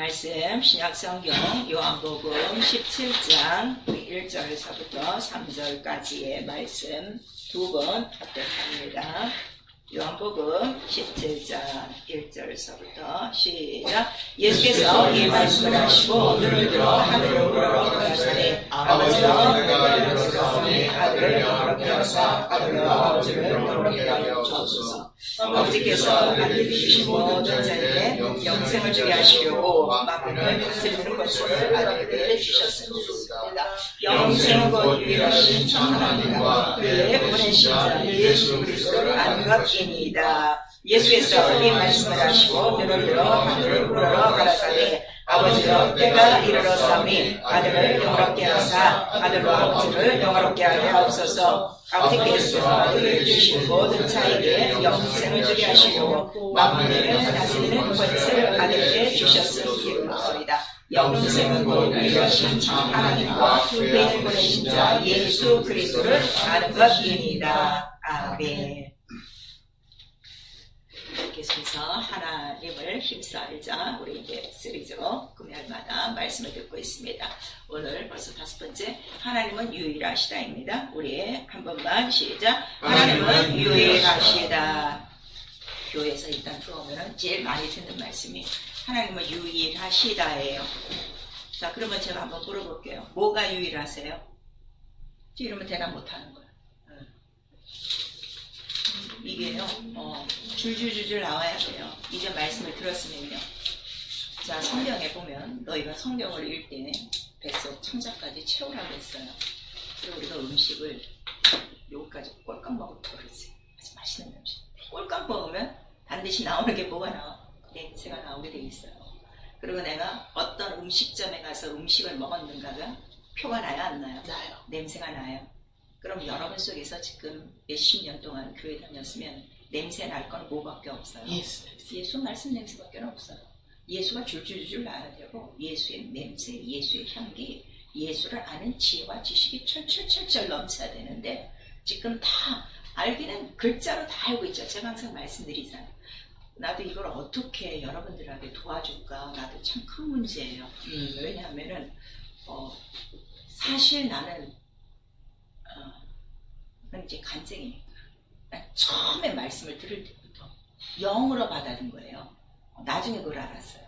말씀 신약성경 요한복음 17장 1절에서부터 3절까지의 말씀 두 번 합독합니다. 요한복음 17장 1절에서부터 시작. 예수께서 이 말씀을 하시고 눈을 들어 하늘을 보러 가라사대 아버지여 내가 이렇게 사오니 아들을 영원롭게 하사 아들과 아버지를 영원롭게 하여 주옵소서. 아버지께서 아들이 주신 모든 자에게 영생을 주게 하시려고 마음을 다스리는 것을 아들에게 주셨습니다. 영생은 곧 유일하신 참 하나님과 그의 보내신 자 예수 그리스도를 아는 것이니이다. 예수께서 이 말씀을 하시고 눈을 들어 하늘을 보러 가라사대 아버지여 때가 이르렀사오니 아들을 영원롭게 하사 아들과 아버지를 영원롭게 하게 하옵소서. 아버지께서 아들을 주신 모든 자에게 영생을 주게 하시려고 만민을 다스리는 권세를 아들에게 주셨음이로소이다. 영생은 곧 유일하신 참 하나님과 그의 보내신 자 예수 그리스도를 아는 것이니이다. 아멘. 계속해서 하나님을 힘써 알자. 우리 이제 시리즈로 금요일마다 말씀을 듣고 있습니다. 오늘 벌써 5번째 하나님은 유일하시다입니다. 우리 한 번만 시작. 하나님은 유일하시다. 교회에서 일단 들어오면 제일 많이 듣는 말씀이 하나님은 유일하시다예요. 자, 그러면 제가 한번 물어볼게요. 뭐가 유일하세요? 이러면 대답 못하는 거예요. 이게요, 줄줄줄줄 나와야 돼요. 이제 말씀을 들었으면요. 자, 성경에 보면 너희가 성경을 읽을 때 뱃속 창자까지 채우라고 했어요. 그리고 우리가 음식을 여기까지 꼴깍 먹으면 그러지. 아주 맛있는 음식. 꼴깍 먹으면 반드시 나오는 게 뭐가 나와? 냄새가 나오게 돼 있어요. 그리고 내가 어떤 음식점에 가서 음식을 먹었는가가 표가 나야 안 나요? 나요. 냄새가 나요. 그럼 여러분 속에서 지금 몇십 년 동안 교회 다녔으면 냄새 날 건 뭐밖에 없어요? 예수 말씀 냄새밖에 없어요. 예수가 줄줄줄 나야 되고 예수의 냄새, 예수의 향기, 예수를 아는 지혜와 지식이 철철철철 넘쳐야 되는데 지금 다 알기는 글자로 다 알고 있죠. 제가 항상 말씀드리잖아요. 나도 이걸 어떻게 여러분들에게 도와줄까? 나도 참 큰 문제예요. 왜냐하면은 사실 나는 이제 간증이니까 난 처음에 말씀을 들을 때부터 영으로 받아든 거예요. 나중에 그걸 알았어요.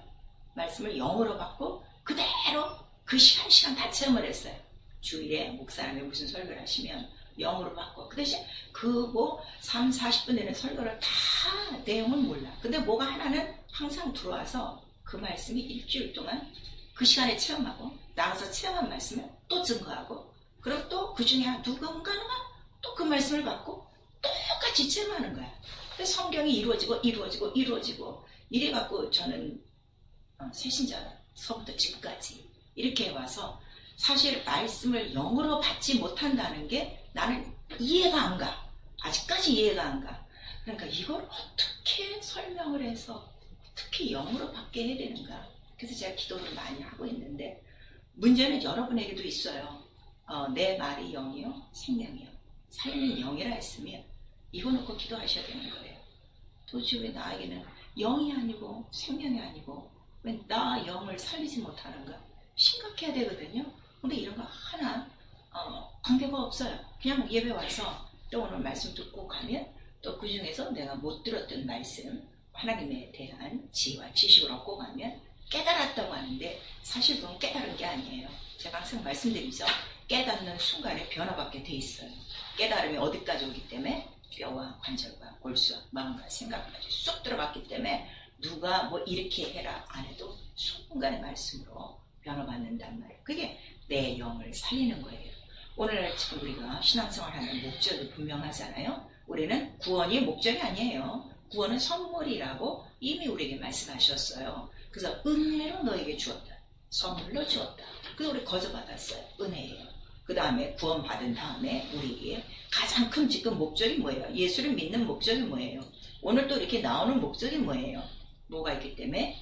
말씀을 영으로 받고 그대로 그 시간 다 체험을 했어요. 주일에 목사님이 무슨 설교를 하시면 영으로 받고 그 대신 그 3, 40분 되는 설교를 다 내용은 몰라. 근데 뭐가 하나는 항상 들어와서 그 말씀이 일주일 동안 그 시간에 체험하고 나가서 체험한 말씀을 또 증거하고 그리고 또 그 중에 누군가는 또 그 말씀을 받고 똑같이 체험하는 거야. 근데 성경이 이루어지고 이래갖고 저는 새신자서부터 지금까지 이렇게 와서 사실 말씀을 영으로 받지 못한다는 게 나는 이해가 안 가. 아직까지 이해가 안 가. 그러니까 이걸 어떻게 설명을 해서 어떻게 영으로 받게 해야 되는가. 그래서 제가 기도를 많이 하고 있는데 문제는 여러분에게도 있어요. 내 말이 영이요 생명이요 삶이 영이라 했으면 이거 놓고 기도하셔야 되는 거예요. 도대체 왜 나에게는 영이 아니고 생명이 아니고 왜 나 영을 살리지 못하는가 심각해야 되거든요. 근데 이런 거 하나 관계가 없어요. 그냥 예배 와서 또 오늘 말씀 듣고 가면 또 그 중에서 내가 못 들었던 말씀 하나님에 대한 지혜와 지식을 얻고 가면 깨달았다고 하는데 사실 그건 깨달은 게 아니에요. 제가 항상 말씀드리죠. 깨닫는 순간에 변화받게 돼 있어요. 깨달음이 어디까지 오기 때문에 뼈와 관절과 골수와 마음과 생각까지 쏙 들어갔기 때문에 누가 뭐 이렇게 해라 안 해도 순간의 말씀으로 변화받는단 말이에요. 그게 내 영을 살리는 거예요. 오늘날 지금 우리가 신앙생활하는 목적이 분명하잖아요. 우리는 구원이 목적이 아니에요. 구원은 선물이라고 이미 우리에게 말씀하셨어요. 그래서 은혜로 너에게 주었다. 선물로 주었다. 그래서 우리 거저받았어요. 은혜예요. 그 다음에 구원받은 다음에 우리에게 가장 큰 지금 목적이 뭐예요? 예수를 믿는 목적이 뭐예요? 오늘 또 이렇게 나오는 목적이 뭐예요? 뭐가 있기 때문에?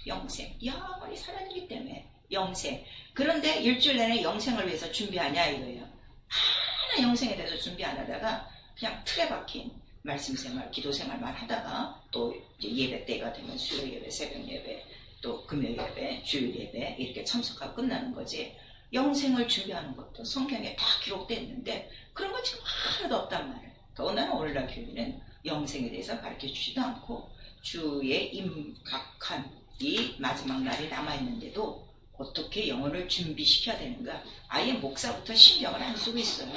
영생. 영원히 살아야 되기 때문에 영생. 그런데 일주일 내내 영생을 위해서 준비하냐 이거예요. 하나 영생에 대해서 준비 안 하다가 그냥 틀에 박힌 말씀 생활, 기도 생활만 하다가 또 이제 예배 때가 되면 수요 예배, 새벽 예배 또 금요일 예배, 주일 예배 이렇게 참석하고 끝나는 거지. 영생을 준비하는 것도 성경에 다 기록되어 있는데 그런 거 지금 하나도 없단 말이에요. 더군다나 오늘날 교회는 영생에 대해서 가르쳐 주지도 않고 주의 임박한 이 마지막 날이 남아있는데도 어떻게 영혼을 준비시켜야 되는가. 아예 목사부터 신경을 안 쓰고 있어요.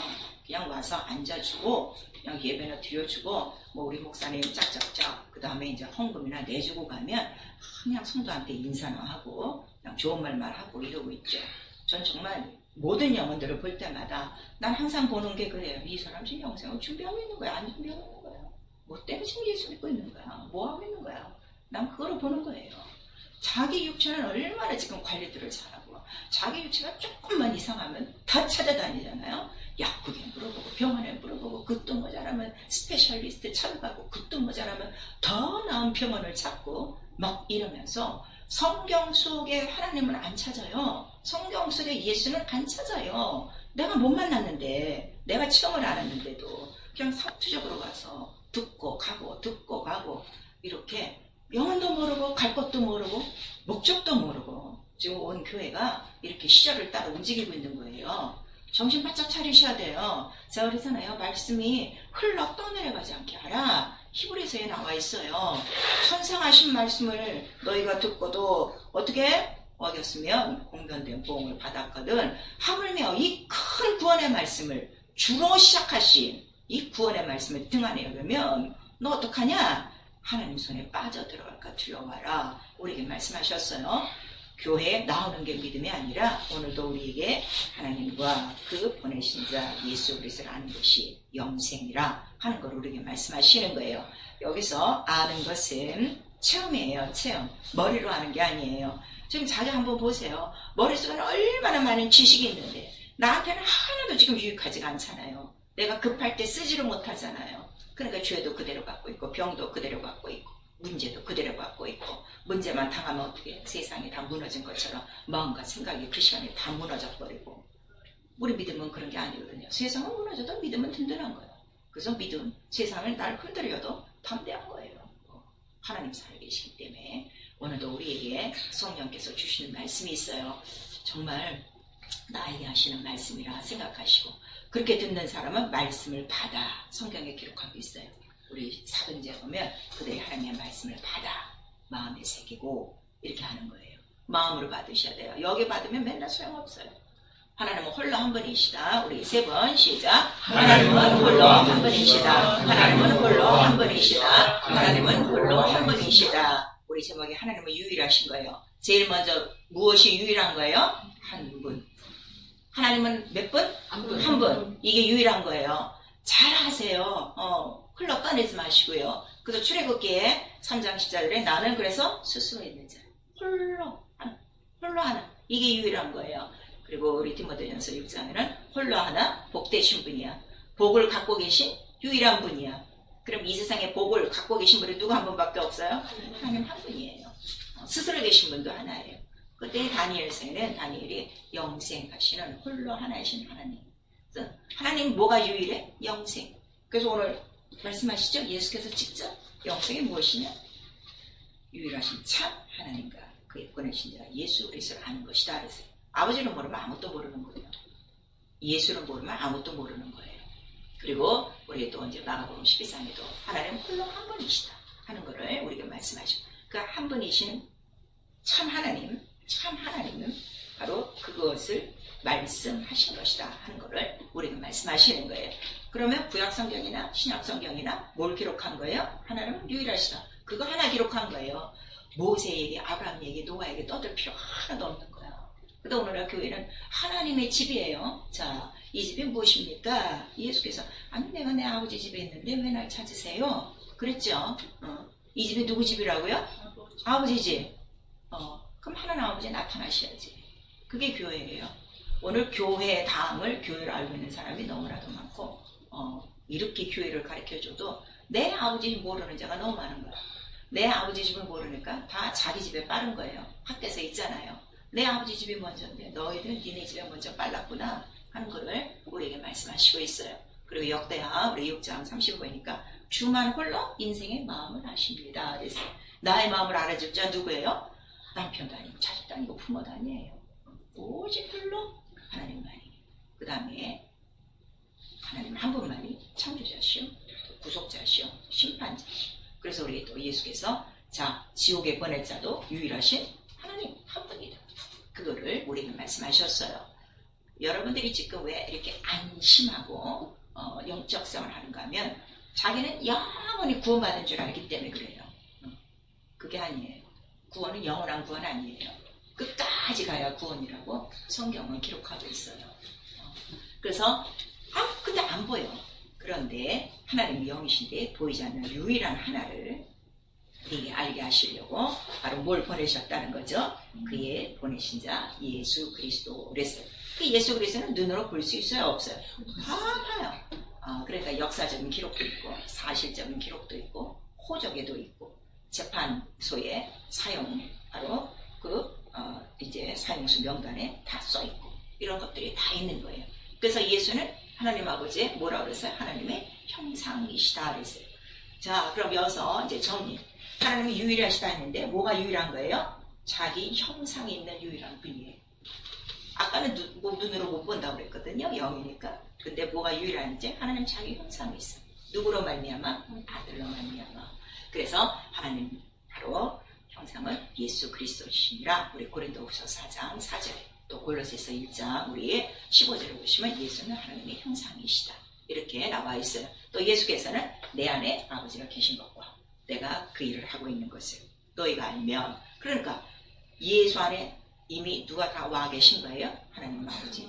그냥 와서 앉아주고 그냥 예배나 드려주고 뭐 우리 목사님 짝짝짝 그 다음에 이제 헌금이나 내주고 가면 그냥 성도한테 인사나 하고 그냥 좋은 말만 하고 이러고 있죠. 전 정말 모든 영혼들을 볼 때마다 난 항상 보는 게 그래요. 이 사람 지금 영생을 준비하고 있는 거야? 안 준비하고 있는 거야? 뭐 때문에 지금 예수 믿고 있는 거야? 뭐 하고 있는 거야? 난 그거를 보는 거예요. 자기 육체는 얼마나 지금 관리들을 잘하고 자기 육체가 조금만 이상하면 다 찾아다니잖아요. 약국에 물어보고 병원에 물어보고 그것도 모자라면 스페셜리스트 찾아가고 그것도 모자라면 더 나은 병원을 찾고 막 이러면서 성경 속에 하나님은 안 찾아요. 성경 속에 예수는 안 찾아요. 내가 못 만났는데 내가 체험을 안 했는데도 그냥 사투적으로 가서 듣고 가고 이렇게 영혼도 모르고 갈 것도 모르고 목적도 모르고 지금 온 교회가 이렇게 시절을 따라 움직이고 있는 거예요. 정신 바짝 차리셔야 돼요. 제가 그러잖아요. 말씀이 흘러 떠내려가지 않게 하라. 히브리서에 나와 있어요. 천상하신 말씀을 너희가 듣고도 어떻게 어겼으면 공변된 보응을 받았거든. 하물며 이 큰 구원의 말씀을 주로 시작하신 이 구원의 말씀을 등한하려면 너 어떡하냐? 하나님 손에 빠져들어갈까 두려워하라. 우리에게 말씀하셨어요. 교회에 나오는 게 믿음이 아니라 오늘도 우리에게 하나님과 그 보내신 자 예수 그리스도를 아는 것이 영생이라 하는 걸 우리에게 말씀하시는 거예요. 여기서 아는 것은 체험이에요. 체험. 머리로 아는 게 아니에요. 지금 자주 한번 보세요. 머릿속에 얼마나 많은 지식이 있는데 나한테는 하나도 지금 유익하지가 않잖아요. 내가 급할 때 쓰지를 못하잖아요. 그러니까 죄도 그대로 갖고 있고 병도 그대로 갖고 있고 문제도 그대로 갖고 있고 문제만 당하면 어떻게 세상이 다 무너진 것처럼 마음과 생각이 그 시간에 다 무너져 버리고 우리 믿음은 그런 게 아니거든요. 세상은 무너져도 믿음은 든든한 거예요. 그래서 믿음, 세상을 날 흔들려도 담대한 거예요. 하나님 살아계시기 때문에 오늘도 우리에게 성령께서 주시는 말씀이 있어요. 정말 나에게 하시는 말씀이라 생각하시고 그렇게 듣는 사람은 말씀을 받아 성경에 기록하고 있어요. 우리 사번제 보면 그들이 하나님의 말씀을 받아 마음에 새기고 이렇게 하는 거예요. 마음으로 받으셔야 돼요. 여기 받으면 맨날 소용없어요. 하나님은 홀로 한 분이시다. 우리 세 번 시작. 하나님은 홀로 한 분이시다. 하나님은 홀로 한 분이시다. 하나님은 홀로 한 분이시다. 우리 제목이 하나님은 유일하신 거예요. 제일 먼저 무엇이 유일한 거예요? 한 분. 하나님은 몇 분? 한 분. 이게 유일한 거예요. 잘하세요. 흘러 떠내지 마시고요. 그래서 출애굽기에 3장 10절에 나는 그래서 스스로 있는 자. 홀로 하나. 이게 유일한 거예요. 그리고 우리 디모데전서 6장에는 홀로 하나 복되신 분이야. 복을 갖고 계신 유일한 분이야. 그럼 이 세상에 복을 갖고 계신 분이 누구 한 분밖에 없어요? 하나님 한 분이에요. 스스로 계신 분도 하나예요. 그때 다니엘서에는 다니엘이 영생하시는 홀로 하나이신 하나님. 그래서 하나님 뭐가 유일해? 영생. 그래서 오늘 말씀하시죠? 예수께서 직접 영생이 무엇이냐? 유일하신 참 하나님과 그의 보내신 자 예수 그리스도를 아는 것이다. 그래서 아버지를 모르면 아무것도 모르는 거예요. 예수를 모르면 아무것도 모르는 거예요. 그리고 우리 또 이제 마가복음 12장에도 하나님 홀로 한 분이시다 하는 것을 우리에게 말씀하시고 그 한 분이신 참 하나님은 바로 그것을 말씀하신 것이다 하는 것을 우리에게 말씀하시는 거예요. 그러면 구약성경이나 신약성경이나 뭘 기록한 거예요? 하나님은 유일하시다. 그거 하나 기록한 거예요. 모세 얘기, 아브라함 얘기, 노아 얘기 떠들 필요 하나도 없는 거예요. 그런데 오늘날 교회는 하나님의 집이에요. 자, 이 집이 무엇입니까? 예수께서 아니 내가 내 아버지 집에 있는데 왜 날 찾으세요? 그랬죠. 이 집이 누구 집이라고요? 아버지 집. 그럼 하나님 아버지 나타나셔야지. 그게 교회예요. 오늘 교회의 다음을 교회를 알고 있는 사람이 너무나도 많고 이렇게 교회를 가르쳐줘도 내 아버지 집 모르는 자가 너무 많은 거야. 내 아버지 집을 모르니까 다 자기 집에 빠른 거예요. 학교에서 있잖아요. 내 아버지 집이 먼저인데 너희들 니네 집에 먼저 빨랐구나 하는 거를 우리에게 말씀하시고 있어요. 그리고 역대하 우리 6장 35보니까 주만 홀로 인생의 마음을 아십니다. 그래서 나의 마음을 알아줄 자 누구예요? 남편도 아니고 자식도 아니고 부모도 아니에요. 오직 홀로 하나님만이. 그 다음에 하나님 한 분만이 창조자시오, 구속자시오, 심판자시오. 그래서 우리 또 예수께서 자 지옥에 보낼 자도 유일하신 하나님 한 분이다. 그거를 우리에게 말씀하셨어요. 여러분들이 지금 왜 이렇게 안심하고 영적 생활을 하는가 하면 자기는 영원히 구원받은 줄 알기 때문에 그래요. 그게 아니에요. 구원은 영원한 구원 아니에요. 끝까지 가야 구원이라고 성경은 기록하고 있어요. 그래서 근데 안 보여. 그런데 하나님이 영이신데 보이지 않는 유일한 하나를 우리에게 알게 하시려고 바로 뭘 보내셨다는 거죠. 그의 보내신 자 예수 그리스도. 그랬어요. 그 예수 그리스도는 눈으로 볼 수 있어요, 없어요? 다 봐요. 그러니까 역사적인 기록도 있고 사실적인 기록도 있고 호적에도 있고 재판소에 사용 바로 이제 사용수 명단에 다 써 있고 이런 것들이 다 있는 거예요. 그래서 예수는 하나님 아버지의 뭐라 그랬어요? 하나님의 형상이시다 그랬어요. 자, 그럼 여기서 이제 정리. 하나님이 유일하시다 했는데 뭐가 유일한 거예요? 자기 형상이 있는 유일한 분이에요. 아까는 눈으로 못 본다고 그랬거든요. 영이니까. 근데 뭐가 유일한지 하나님 자기 형상이 있어. 누구로 말미암아? 아들로 말미암아. 그래서 하나님 바로 형상은 예수 그리스도시니라. 우리 고린도후서 4장 4절 또 골로새서 1장 우리 15절을 보시면 예수는 하나님의 형상이시다. 이렇게 나와 있어요. 또 예수께서는 내 안에 아버지가 계신 것과 내가 그 일을 하고 있는 것을 너희가 알면, 그러니까 예수 안에 이미 누가 다 와 계신 거예요? 하나님 아버지.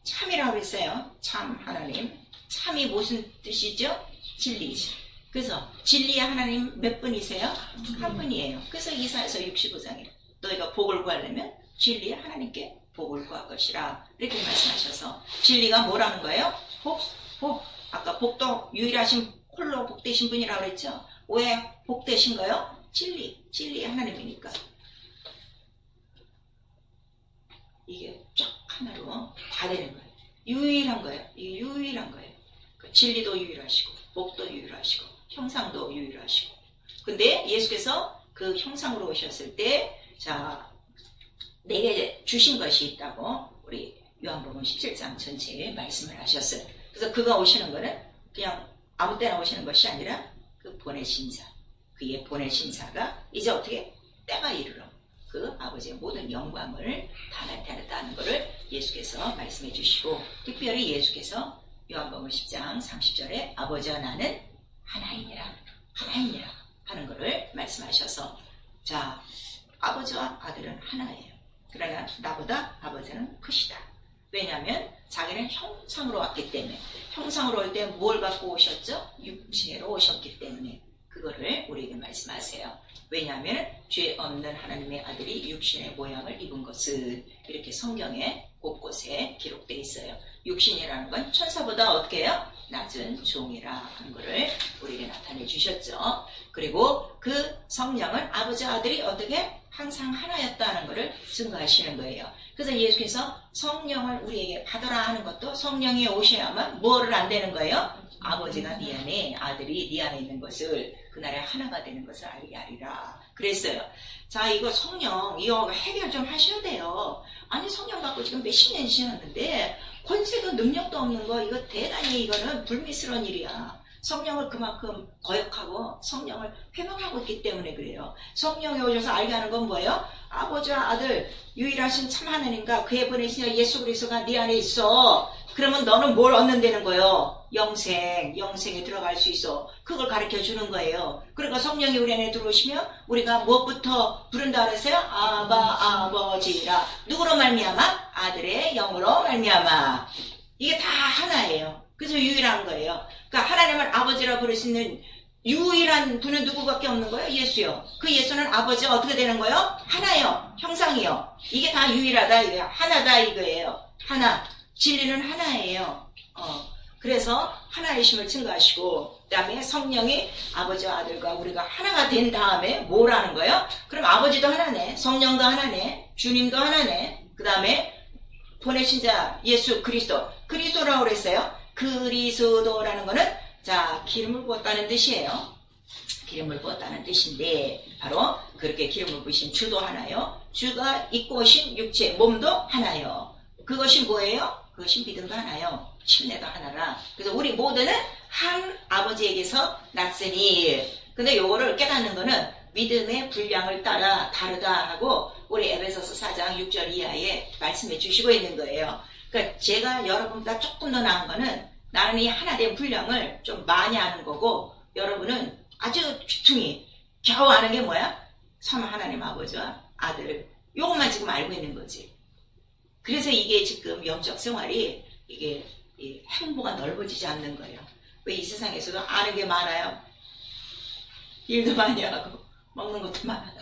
참이라고 그랬어요. 참 하나님. 참이 무슨 뜻이죠? 진리지. 그래서 진리의 하나님 몇 분이세요? 한 분이에요. 그래서 이사야서 65장에 너희가 복을 구하려면 진리의 하나님께 복을 구할 것이라 이렇게 말씀하셔서 진리가 뭐라는 거예요? 복. 아까 복도 유일하신 홀로 복되신 분이라고 그랬죠? 왜 복되신 거예요? 진리의 하나님이니까. 이게 쫙 하나로 다 되는 거예요. 유일한 거예요. 이게 유일한 거예요. 그 진리도 유일하시고 복도 유일하시고 형상도 유일하시고. 근데 예수께서 그 형상으로 오셨을 때 자 내게 주신 것이 있다고 우리 요한복음 17장 전체에 말씀을 하셨어요. 그래서 그가 오시는 거는 그냥 아무 때나 오시는 것이 아니라 그 보내신 자, 그의 보내신 자가 이제 어떻게 때가 이르러 그 아버지의 모든 영광을 다 나타냈다는 것을 예수께서 말씀해 주시고, 특별히 예수께서 요한복음 10장 30절에 아버지와 나는 하나이니라 하는 것을 말씀하셔서, 자, 아버지와 아들은 하나예요. 그러나 나보다 아버지는 크시다. 왜냐하면 자기는 형상으로 왔기 때문에. 형상으로 올 때 뭘 갖고 오셨죠? 육체로 오셨기 때문에 그거를 우리에게 말씀하세요. 왜냐하면 죄 없는 하나님의 아들이 육신의 모양을 입은 것을 이렇게 성경에 곳곳에 기록되어 있어요. 육신이라는 건 천사보다 어떻게 해요? 낮은 종이라 하는 것을 우리에게 나타내 주셨죠. 그리고 그 성령은 아버지와 아들이 어떻게 항상 하나였다는 것을 증거하시는 거예요. 그래서 예수께서 성령을 우리에게 받아라 하는 것도 성령이 오셔야만 뭐를 안 되는 거예요? 아버지가 네 안에, 아들이 네 안에 있는 것을 그날에 하나가 되는 것을 알게 하리라 그랬어요. 자, 이거 성령 이거 해결 좀 하셔야 돼요. 아니 성령 갖고 지금 몇십 년 지났는데 권세도 능력도 없는 거, 이거 대단히 이거는 불미스러운 일이야. 성령을 그만큼 거역하고 성령을 회방하고 있기 때문에 그래요. 성령이 오셔서 알게 하는 건 뭐예요? 아버지와 아들 유일하신 참 하나님과 그의 보내신 예수 그리스도가 네 안에 있어. 그러면 너는 뭘 얻는다는 거예요? 영생에 들어갈 수 있어. 그걸 가르쳐 주는 거예요. 그러니까 성령이 우리 안에 들어오시면 우리가 무엇부터 부른다 그랬어요? 아버지라. 누구로 말미암아? 아들의 영으로 말미암아. 이게 다 하나예요. 그래서 유일한 거예요. 그러니까 하나님을 아버지라 부를 수 있는 유일한 분은 누구밖에 없는 거예요? 예수요. 그 예수는 아버지가 어떻게 되는 거예요? 하나요. 형상이요. 이게 다 유일하다 이거예요. 하나다 이거예요. 하나. 진리는 하나예요. 그래서 하나이심을 증거하시고, 그 다음에 성령이 아버지와 아들과 우리가 하나가 된 다음에 뭘 하는 거예요? 그럼 아버지도 하나네, 성령도 하나네, 주님도 하나네, 그 다음에 보내신 자 예수 그리스도라고 그랬어요. 그리스도라는 거는 자 기름을 부었다는 뜻이에요. 기름을 부었다는 뜻인데 바로 그렇게 기름을 부으신 주도 하나요. 주가 입고 오신 육체 몸도 하나요. 그것이 뭐예요? 그것이 믿음도 하나요. 침례도 하나라. 그래서 우리 모두는 한 아버지에게서 났으니. 근데 요거를 깨닫는 거는 믿음의 분량을 따라 다르다 하고 우리 에베소서 4장 6절 이하에 말씀해 주시고 있는 거예요. 그러니까 제가 여러분보다 조금 더 나은 거는 나는 이 하나된 분량을 좀 많이 아는 거고 여러분은 아주 귀퉁이 겨우 아는 게 뭐야? 참 하나님 아버지와 아들 요것만 지금 알고 있는 거지. 그래서 이게 지금 영적 생활이 이게 행보가 넓어지지 않는 거예요. 왜 이 세상에서도 아는 게 많아요. 일도 많이 하고 먹는 것도 많아요.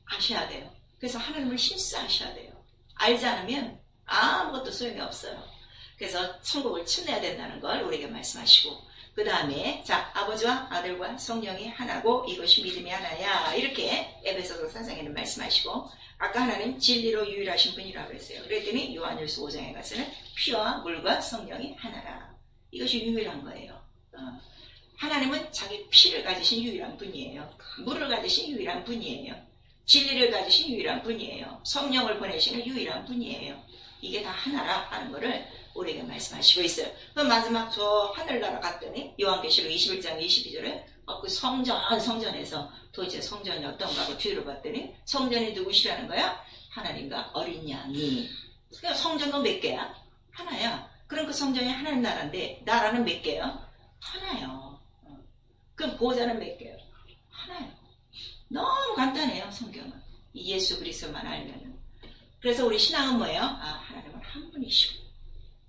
아셔야 돼요. 그래서 하나님을 실수하셔야 돼요. 알지 않으면 아무것도 소용이 없어요. 그래서 천국을 침례해야 된다는 걸 우리에게 말씀하시고 그 다음에 자 아버지와 아들과 성령이 하나고 이것이 믿음이 하나야 이렇게 에베소서 4장에는 말씀하시고 아까 하나님 진리로 유일하신 분이라고 했어요. 그랬더니 요한일서 5장에 가서는 피와 물과 성령이 하나라. 이것이 유일한 거예요. 하나님은 자기 피를 가지신 유일한 분이에요. 물을 가지신 유일한 분이에요. 진리를 가지신 유일한 분이에요. 성령을 보내시는 유일한 분이에요. 이게 다 하나라 하는 거를 우리에게 말씀하시고 있어요. 그럼 마지막 저 하늘나라 갔더니 요한계시록 21장 22절에 그 성전에서 도대체 성전이 어떤가 하고 뒤로 봤더니 성전이 누구시라는 거야? 하나님과 어린 양이. 그러니까 성전도 몇 개야? 하나야. 그럼 그 성전이 하나님 나라인데 나라는 몇 개요? 하나요. 그럼 보호자는 몇 개요? 하나요. 너무 간단해요. 성경은. 이 예수 그리스도만 알면은. 그래서 우리 신앙은 뭐예요? 하나님은 한 분이시고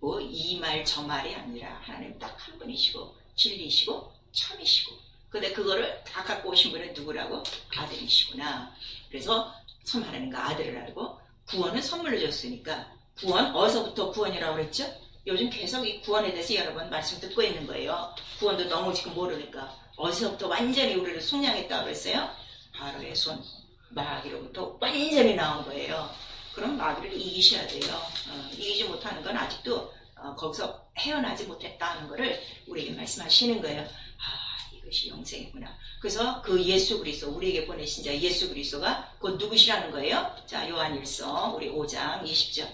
뭐 이 말 저 말이 아니라 하나님 딱 한 분이시고 진리시고 참이시고 근데 그거를 다 갖고 오신 분은 누구라고? 아들이시구나. 그래서 참 하나님과 아들을 알고 구원은 선물로 줬으니까 구원 어디서부터 구원이라고 그랬죠? 요즘 계속 이 구원에 대해서 여러 번 말씀 듣고 있는 거예요. 구원도 너무 지금 모르니까 어디서부터 완전히 우리를 속량했다고 그랬어요? 바로의 손 마귀로부터 완전히 나온 거예요. 그럼 마귀를 이기셔야 돼요. 이기지 못하는 건 아직도 거기서 헤어나지 못했다는 거를 우리에게 말씀하시는 거예요. 이것이 영생이구나. 그래서 그 예수 그리스도 우리에게 보내신 자 예수 그리스도가 곧 누구시라는 거예요? 자 요한일서 우리 5장 20절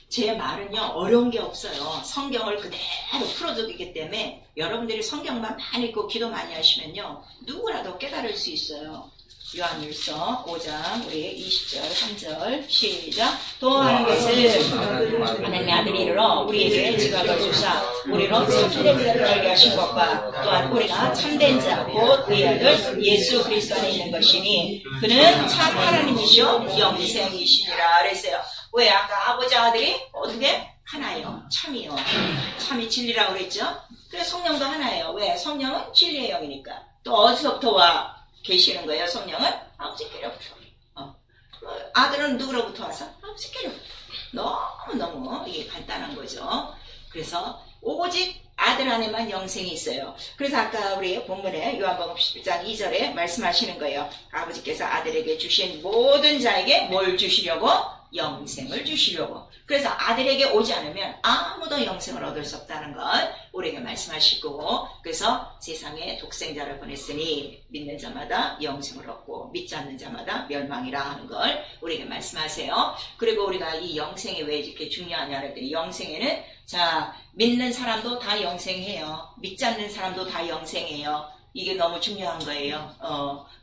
제 말은요 어려운 게 없어요. 성경을 그대로 풀어두기 때문에 여러분들이 성경만 많이 읽고 기도 많이 하시면요 누구라도 깨달을 수 있어요. 요한일서 5장 우리 20절 3절 시작. 또 하는 것을 하나님의 아들이 이르러 우리에게 지각을 주사 우리로 참된 자를 알게 하신 것과 또한 우리가 참된 자 곧 그의 아들 예수 그리스도 안에 있는 것이니 그는 참 하나님이시오 영생이시니라 그랬어요. 왜 아까 아버지 아들이 어떻게? 하나예요. 참이요. 참이 진리라고 그랬죠. 그래서 성령도 하나예요. 왜? 성령은 진리의 영이니까. 또 어디서부터 와 계시는 거예요? 성령은 아버지께로부터. 아들은 누구로부터 와서? 아버지께로부터. 너무너무 이게 간단한 거죠. 그래서 오직 아들 안에만 영생이 있어요. 그래서 아까 우리 본문에 요한복음 11장 2절에 말씀하시는 거예요. 아버지께서 아들에게 주신 모든 자에게 뭘 주시려고? 영생을 주시려고. 그래서 아들에게 오지 않으면 아무도 영생을 얻을 수 없다는 걸 우리에게 말씀하시고 그래서 세상에 독생자를 보냈으니 믿는 자마다 영생을 얻고 믿지 않는 자마다 멸망이라 하는 걸 우리에게 말씀하세요. 그리고 우리가 이 영생이 왜 이렇게 중요하냐 그랬더니 영생에는 자 믿는 사람도 다 영생해요. 믿지 않는 사람도 다 영생해요. 이게 너무 중요한 거예요.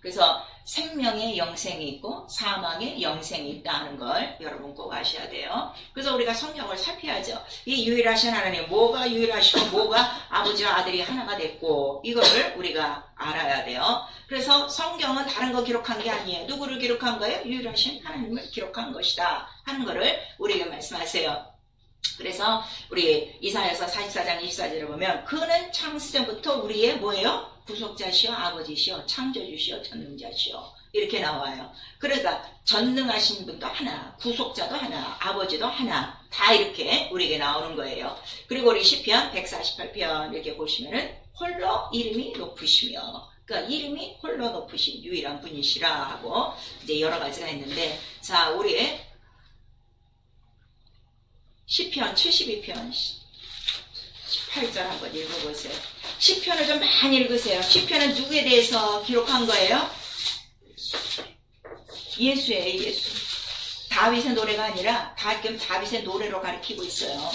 그래서 생명의 영생이 있고 사망의 영생이 있다는 걸 여러분 꼭 아셔야 돼요. 그래서 우리가 성경을 살펴야죠. 이 유일하신 하나님 뭐가 유일하시고 뭐가 아버지와 아들이 하나가 됐고 이거를 우리가 알아야 돼요. 그래서 성경은 다른 거 기록한 게 아니에요. 누구를 기록한 거예요? 유일하신 하나님을 기록한 것이다 하는 거를 우리에게 말씀하세요. 그래서 우리 이사야서 44장 24절에 보면 그는 창세전부터 우리의 뭐예요? 구속자시오 아버지시오 창조주시오 전능자시오 이렇게 나와요. 그러니까 전능하신 분도 하나 구속자도 하나 아버지도 하나 다 이렇게 우리에게 나오는 거예요. 그리고 우리 시편 148편 이렇게 보시면은 홀로 이름이 높으시며 그러니까 이름이 홀로 높으신 유일한 분이시라 하고 이제 여러 가지가 있는데 자 우리의 시편 72편 18절 한번 읽어보세요. 시편을 좀 많이 읽으세요. 시편은 누구에 대해서 기록한 거예요? 예수예요. 예수. 다윗의 노래가 아니라 지금 다윗의 노래로 가리키고 있어요.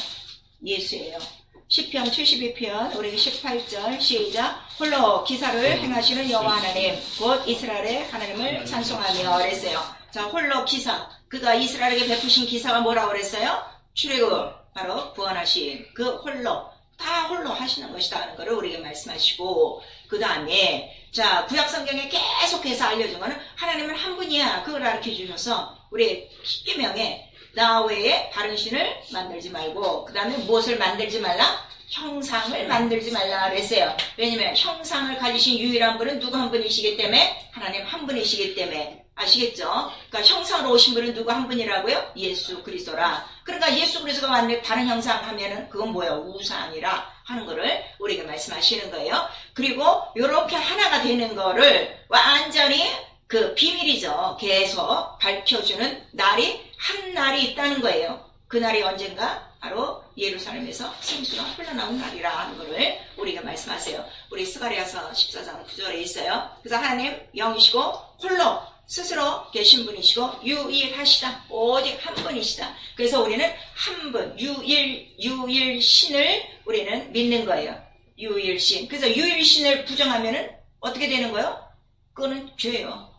예수예요. 시편 72편 우리 18절 시작. 홀로 기사를 행하시는 여호와 하나님 곧 이스라엘의 하나님을 찬송하며 그랬어요. 자, 홀로 기사, 그가 이스라엘에게 베푸신 기사가 뭐라고 그랬어요? 출애굽, 바로 구원하신 그 홀로, 다 홀로 하시는 것이다 하는 것을 우리에게 말씀하시고, 그 다음에 자, 구약 성경에 계속해서 알려준 거는 하나님은 한 분이야, 그걸 가르쳐 주셔서 우리 십계명에 나 외에 다른 신을 만들지 말고, 그 다음에 무엇을 만들지 말라? 형상을 만들지 말라 그랬어요. 왜냐면 형상을 가지신 유일한 분은 누구 한 분이시기 때문에, 하나님 한 분이시기 때문에. 아시겠죠? 그러니까 형상으로 오신 분은 누구 한 분이라고요? 예수 그리스도라. 그러니까 예수 그리스도가 왔는데 다른 형상 하면은 그건 뭐예요? 우상이라 하는 거를 우리에게 말씀하시는 거예요. 그리고 이렇게 하나가 되는 거를 완전히 그 비밀이죠. 계속 밝혀주는 날이 한 날이 있다는 거예요. 그 날이 언젠가? 바로 예루살렘에서 생수가 흘러나온 날이라 하는 것을 우리가 말씀하세요. 우리 스가랴서 14장 9절에 있어요. 그래서 하나님 영이시고 홀로 스스로 계신 분이시고 유일하시다. 오직 한 분이시다. 그래서 우리는 한 분, 유일신을 우리는 믿는 거예요. 유일신. 그래서 유일신을 부정하면은 어떻게 되는 거예요? 그거는 죄예요.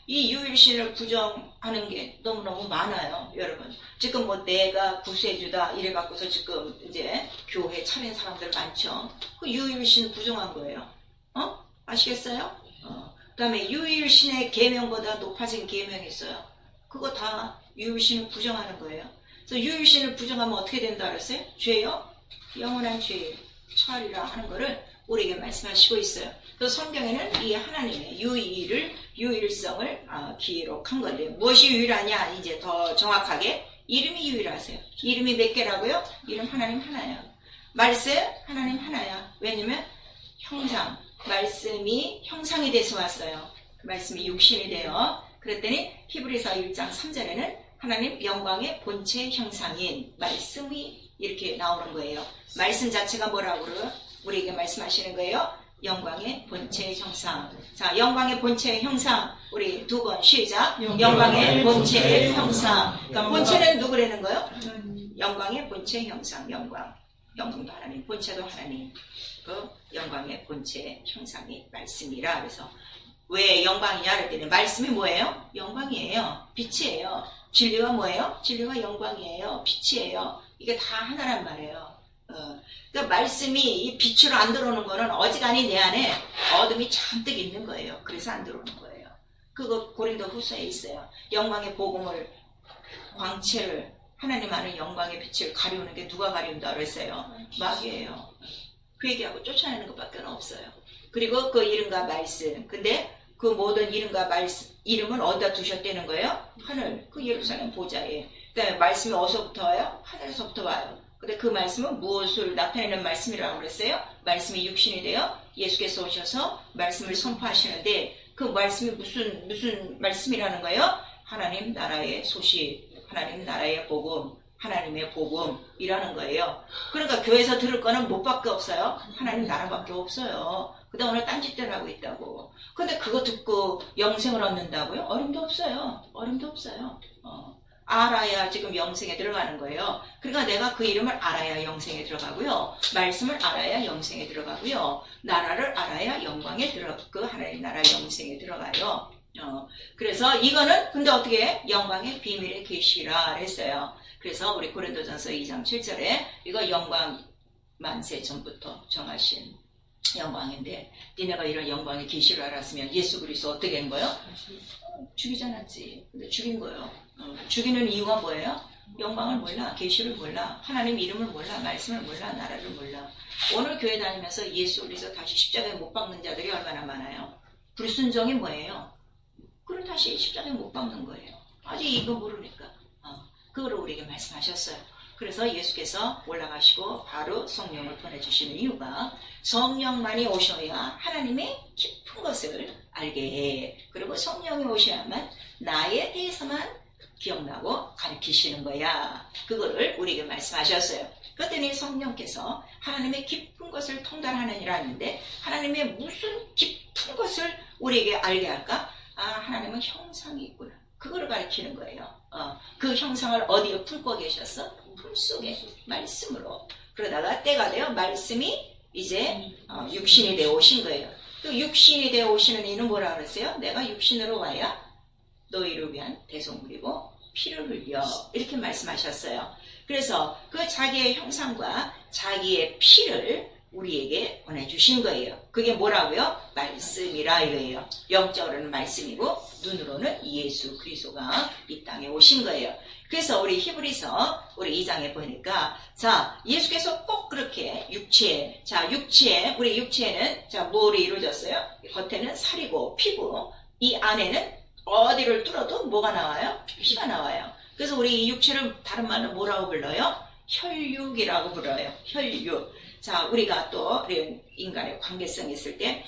이 유일신을 부정하는 게 너무너무 많아요, 여러분. 지금 뭐 내가 구세주다 이래갖고서 지금 이제 교회 차린 사람들 많죠. 그 유일신 부정한 거예요. 아시겠어요? 그 다음에 유일신의 계명보다 높아진 계명이 있어요. 그거 다 유일신을 부정하는 거예요. 그래서 유일신을 부정하면 어떻게 된다 그랬어요? 죄요? 영원한 죄 처하리라 하는 거를 우리에게 말씀하시고 있어요. 그래서 성경에는 이 하나님의 유일성을 기록한 건데, 무엇이 유일하냐? 이제 더 정확하게 이름이 유일하세요. 이름이 몇 개라고요? 이름 하나님 하나예요. 말씀 하나님 하나야. 왜냐면 형상, 말씀이 형상이 돼서 왔어요. 말씀이 육신이 돼요. 그랬더니 히브리서 1장 3절에는 하나님 영광의 본체 형상인 말씀이 이렇게 나오는 거예요. 말씀 자체가 뭐라고 우리에게 말씀하시는 거예요? 영광의 본체 형상. 자, 영광의 본체 형상. 우리 두 번 시작. 영광의 본체 형상. 그러니까 본체는 누구라는 거예요? 영광의 본체 형상. 영광도 하나님, 본체도 하나님. 그 영광의 본체 형상이 말씀이라. 그래서 왜 영광이냐 그랬더니 말씀이 뭐예요? 영광이에요. 빛이에요. 진리가 뭐예요? 진리가 영광이에요. 빛이에요. 이게 다 하나란 말이에요. 그러니까 말씀이 이 빛으로 안 들어오는 거는 어지간히 내 안에 어둠이 잔뜩 있는 거예요. 그래서 안 들어오는 거예요. 그거 고린도 후서에 있어요. 영광의 복음을, 광채를, 하나님 아는 영광의 빛을 가리우는 게 누가 가리운다 그랬어요? 마귀예요. 그 얘기하고 쫓아내는 것밖에 없어요. 그리고 그 이름과 말씀. 근데 그 모든 이름과 말씀, 이름은 어디다 두셨다는 거예요? 하늘, 그 예루살렘 보좌에. 그다음에 말씀이 어디서부터 와요? 하늘에서부터 와요. 근데 그 말씀은 무엇을 나타내는 말씀이라고 그랬어요? 말씀이 육신이 되어 예수께서 오셔서 말씀을 선포하시는데, 그 말씀이 무슨 말씀이라는 거예요? 하나님 나라의 소식, 하나님 나라의 복음, 하나님의 복음이라는 거예요. 그러니까 교회에서 들을 거는 뭐밖에 없어요? 하나님 나라밖에 없어요. 근데 오늘 딴짓대로 하고 있다고. 근데 그거 듣고 영생을 얻는다고요? 어림도 없어요. 어림도 없어요. 알아야 지금 영생에 들어가는 거예요. 그러니까 내가 그 이름을 알아야 영생에 들어가고요. 말씀을 알아야 영생에 들어가고요. 나라를 알아야 영광에 그 하나님 나라 영생에 들어가요. 그래서 이거는 근데 어떻게 영광의 비밀의 계시라 했어요. 그래서 우리 고린도전서 2장 7절에 이거 영광 만세 전부터 정하신 영광인데, 니네가 이런 영광의 계시를 알았으면 예수 그리스도 어떻게 한 거예요? 죽이지 않았지. 근데 죽인 거예요. 죽이는 이유가 뭐예요? 영광을 몰라, 계시를 몰라, 하나님 이름을 몰라, 말씀을 몰라, 나라를 몰라. 오늘 교회 다니면서 예수 그리스도 다시 십자가에 못 박는 자들이 얼마나 많아요. 불순종이 뭐예요? 그걸 다시 십자가에 못 박는 거예요. 아직 이거 모르니까. 그걸 우리에게 말씀하셨어요. 그래서 예수께서 올라가시고 바로 성령을 보내주시는 이유가 성령만이 오셔야 하나님의 깊은 것을 알게 해. 그리고 성령이 오셔야만 나에 대해서만 기억나고 가르치시는 거야. 그거를 우리에게 말씀하셨어요. 그랬더니 성령께서 하나님의 깊은 것을 통달하느니라 하는데 하나님의 무슨 깊은 것을 우리에게 알게 할까? 아, 하나님은 형상이 있구나. 그거를 가르치는 거예요. 그 형상을 어디에 품고 계셨어? 품속에 말씀으로. 그러다가 때가 되어 말씀이 이제 육신이 되어 오신 거예요. 그 육신이 되어 오시는 이는 뭐라 그랬어요? 내가 육신으로 와야 너희를 위한 대속물이고 피를 흘려. 이렇게 말씀하셨어요. 그래서 그 자기의 형상과 자기의 피를 우리에게 보내주신 거예요. 그게 뭐라고요? 말씀이라 이거예요. 영적으로는 말씀이고 눈으로는 예수 그리스도가 이 땅에 오신 거예요. 그래서 우리 히브리서 우리 2장에 보니까 자 예수께서 꼭 그렇게 육체 우리 육체는 자 뭐로 이루어졌어요? 겉에는 살이고 피고 이 안에는 어디를 뚫어도 뭐가 나와요? 피가 나와요. 그래서 우리 이 육체를 다른 말로 뭐라고 불러요? 혈육이라고 불러요. 혈육. 자, 우리가 또 인간의 관계성이 있을 때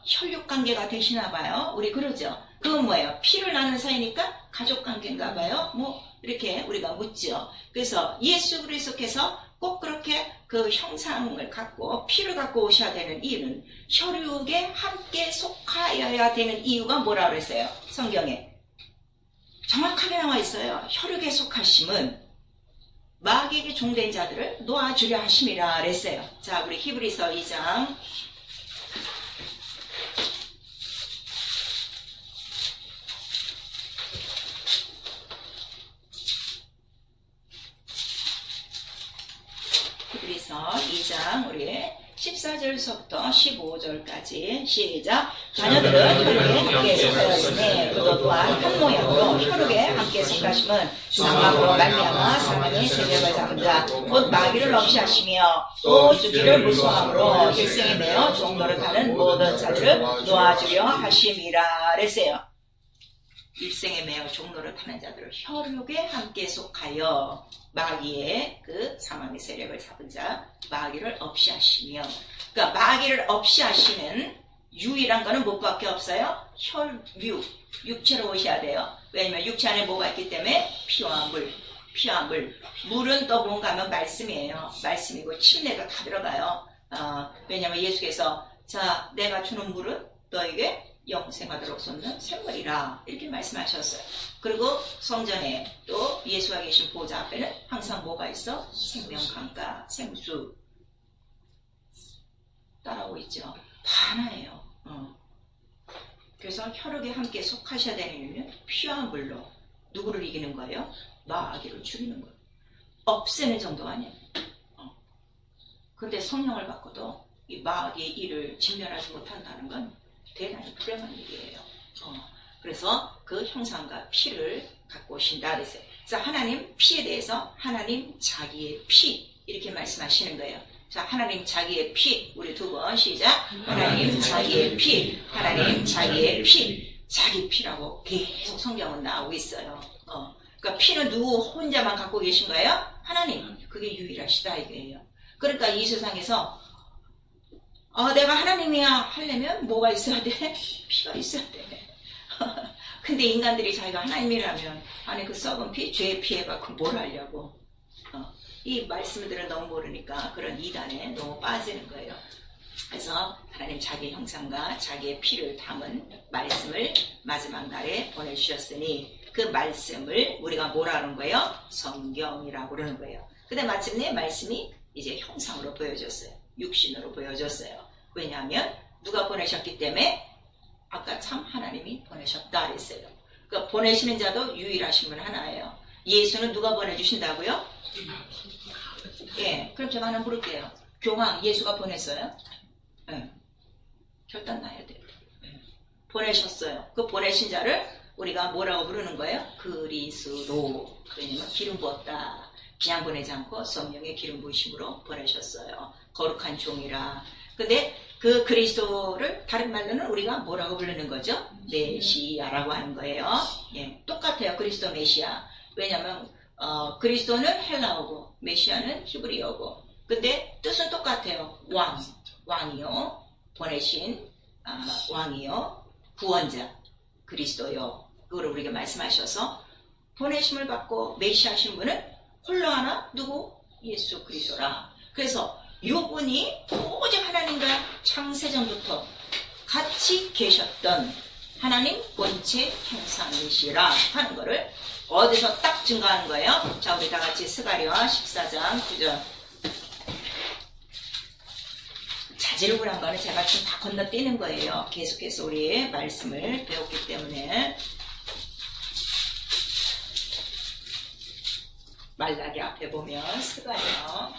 혈육 관계가 되시나 봐요. 우리 그러죠. 그건 뭐예요? 피를 나는 사이니까 가족 관계인가 봐요. 뭐 이렇게 우리가 묻죠. 그래서 예수 그리스도께서 꼭 그렇게 그 형상을 갖고 피를 갖고 오셔야 되는 이유는 혈육에 함께 속하여야 되는 이유가 뭐라 그랬어요? 성경에 정확하게 나와 있어요. 혈육에 속하심은 마귀에게 종된 자들을 놓아주려 하심이라 그랬어요. 자, 우리 히브리서 2장 히브리서 2장 우리 14절서부터 15절까지 시작. 자녀들은 혈육에 함께 속하였으니 그도 또한 한 모양으로 혈육에 함께 속하심은 상막으로 말미암아 사망의 세력을 잡은 자 곧 마귀를 없이 하시며 또 죽기를 무서워함으로 일생에 매어 종노릇 하는 모든 자들을 놓아주려 하심이라 그랬어요. 일생에 매어 종노릇 하는 자들을 혈육에 함께 속하여 마귀의 그 사망의 세력을 잡은 자 마귀를 없이 하시며 그러니까 마귀를 없이 하시는 유일한 거는 뭐밖에 없어요? 혈육, 육체로 오셔야 돼요. 왜냐면 육체 안에 뭐가 있기 때문에 피와 물, 물은 또 뭔가 하면 말씀이에요. 말씀이고 침례도 다 들어가요. 왜냐면 예수께서 자 내가 주는 물은 너에게 영생하도록 솟는 샘물이라 이렇게 말씀하셨어요. 그리고 성전에 또 예수가 계신 보좌 앞에는 항상 뭐가 있어? 생명강가, 생수 따라오고 있죠. 다 하나예요. 그래서 혈육에 함께 속하셔야 되는 이유는 피와 물로 누구를 이기는 거예요? 마귀를 죽이는 거예요. 없애는 정도가 아니에요. 그런데 성령을 받고도 이 마귀의 일을 진멸하지 못한다는 건 대단히 불행한 일이에요. 그래서 그 형상과 피를 갖고 오신다 그랬어요. 그래서 하나님 피에 대해서 하나님 자기의 피 이렇게 말씀하시는 거예요. 자, 하나님 자기의 피 우리 두 번 시작. 하나님 자기의 피, 하나님 자기의 피, 자기 피라고 계속 성경은 나오고 있어요. 그러니까 피는 누구 혼자만 갖고 계신 거예요? 하나님. 그게 유일하시다 이거예요. 그러니까 이 세상에서 내가 하나님이야 하려면 뭐가 있어야 돼? 피가 있어야 돼. 근데 인간들이 자기가 하나님이라면 아니 그 썩은 피, 죄의 피해 갖고 뭘 하려고 이 말씀들을 너무 모르니까 그런 이단에 너무 빠지는 거예요. 그래서 하나님 자기 형상과 자기의 피를 담은 말씀을 마지막 날에 보내주셨으니 그 말씀을 우리가 뭐라 하는 거예요? 성경이라고 그러는 거예요. 근데 마침내 말씀이 이제 형상으로 보여졌어요. 육신으로 보여졌어요. 왜냐하면 누가 보내셨기 때문에 아까 참 하나님이 보내셨다 그랬어요. 그러니까 보내시는 자도 유일하신 분 하나예요. 예수는 누가 보내주신다고요? 예, 그럼 제가 하나 물을게요. 교황 예수가 보냈어요? 예, 결단 나야 돼요. 예. 보내셨어요. 그 보내신 자를 우리가 뭐라고 부르는 거예요? 그리스도. 왜냐면 기름 부었다. 그냥 보내지 않고 성령의 기름 부으심으로 보내셨어요. 거룩한 종이라. 근데 그 그리스도를 다른 말로는 우리가 뭐라고 부르는 거죠? 메시아라고 하는 거예요. 예, 똑같아요. 그리스도 메시아. 왜냐면 그리스도는 헬라어고 메시아는 히브리어고. 근데 뜻은 똑같아요. 왕이요. 보내신 왕이요. 구원자 그리스도요. 그걸 우리가 말씀하셔서 보내심을 받고 메시아신 분은 홀로 하나 누구? 예수 그리스도라. 그래서 요분이 오직 하나님과 창세전부터 같이 계셨던 하나님 본체 형상이시라 하는 거를 어디서 딱 증거하는 거예요? 자, 우리 다 같이 스가랴 14장 9절. 자질구레한 거는 제가 좀 다 건너뛰는 거예요. 계속해서 우리 말씀을 배웠기 때문에. 말라기 앞에 보면 스가랴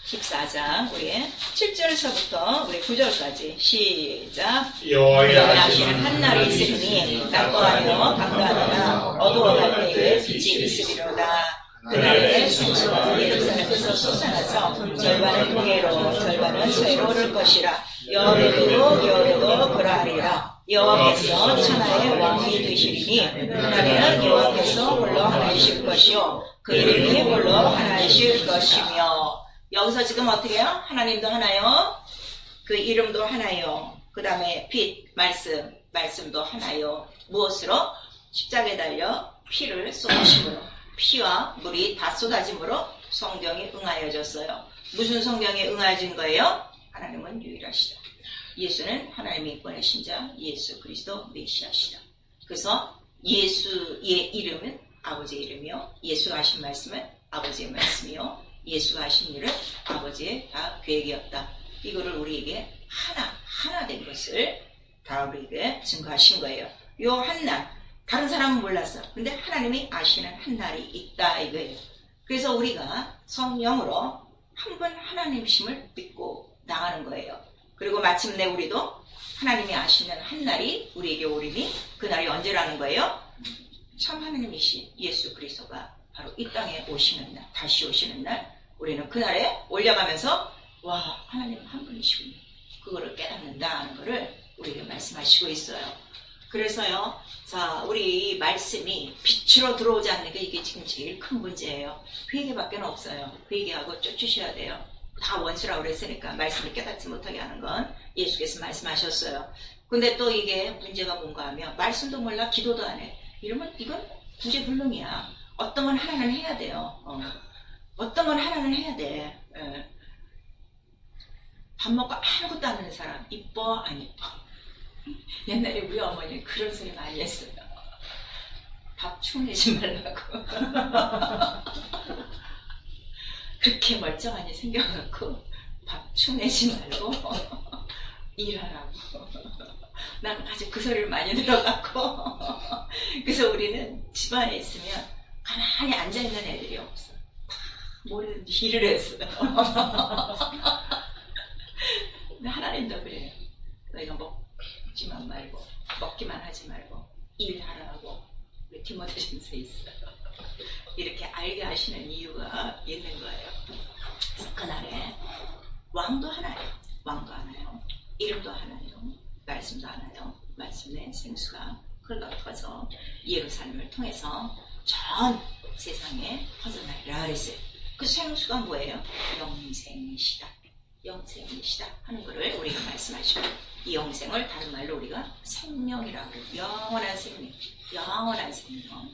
14장 우리 7절에서부터 우리 9절까지 시작. 여호와시는 한날이 있으니 낮거하며 밤거하느라 어두워갈 때에 빛이 있으리로다. 그날에 생수가 예루살렘에서 솟아나서 절반은 동해로 절반은 서해로 오를 것이라. 여호와도 그러하리라. 여호와께서 천하의 왕이 되시리니 그날에는 여호와께서 홀로 하나이실 것이요 그 이름이 홀로 하나이실 것이며. 여기서 지금 어떻게 해요? 하나님도 하나요. 그 이름도 하나요. 그 다음에 빛, 말씀도 하나요. 무엇으로? 십자가에 달려 피를 쏟으심으로, 피와 물이 다 쏟아짐으로 성경이 응하여졌어요. 무슨 성경이 응하여진 거예요? 하나님은 유일하시다. 예수는 하나님이 보내신 자 예수 그리스도 메시아시다. 그래서 예수의 이름은 아버지의 이름이요, 예수가 하신 말씀은 아버지의 말씀이요, 예수가 하신 일은 아버지의 다 계획이었다. 이거를 우리에게 하나 된 것을 다 우리에게 증거하신 거예요. 요 한날, 다른 사람은 몰랐어. 근데 하나님이 아시는 한날이 있다 이거예요. 그래서 우리가 성령으로 한 분 하나님심을 믿고 나가는 거예요. 그리고 마침내 우리도 하나님이 아시는 한날이 우리에게 오리니 그날이 언제라는 거예요? 참 하나님이신 예수 그리스도가 바로 이 땅에 오시는 날, 다시 오시는 날, 우리는 그날에 올려가면서 와, 하나님 한 분이시군요. 그거를 깨닫는다는 거를 우리에게 말씀하시고 있어요. 그래서요, 자, 우리 말씀이 빛으로 들어오지 않는 게 이게 지금 제일 큰 문제예요. 회개밖에 없어요. 회개하고 쫓으셔야 돼요. 다 원수라고 그랬으니까 말씀을 깨닫지 못하게 하는 건 예수께서 말씀하셨어요. 근데 또 이게 문제가 뭔가 하면 말씀도 몰라, 기도도 안 해. 이러면 이건 구제불능이야. 어떤 건 하나는 해야 돼요. 어떤 건 하나는 해야 돼. 밥 먹고 아무것도 안 하는 사람 이뻐 안 이뻐? 옛날에 우리 어머니는 그런 소리 많이 했어요. 밥 축내지 말라고. 그렇게 멀쩡하니 생겨갖고 밥 축내지 말고 일하라고. 난 아주 그 소리를 많이 들어갖고. 그래서 우리는 집안에 있으면 가만히 앉아있는 애들이 없어. 다 뭐든지 일을 했어요. 근데 하나님도 그래요. 너희가 먹지만 말고 먹기만 하지 말고 일하라고 우리 디모데전서에 있어요. 이렇게 알게 하시는 이유가 있는 거예요. 그날에 왕도 하나예요. 왕도 하나요. 이름도 하나요. 말씀도 하나요. 말씀의 생수가 흘러터져 예루살렘을 통해서 전 세상에 퍼져나가리라 그랬어요. 그 생수가 뭐예요? 영생이시다. 영생이시다 하는 것을 우리가 말씀하시고, 이 영생을 다른 말로 우리가 생명이라고 해요. 영원한 생명. 영원한 생명.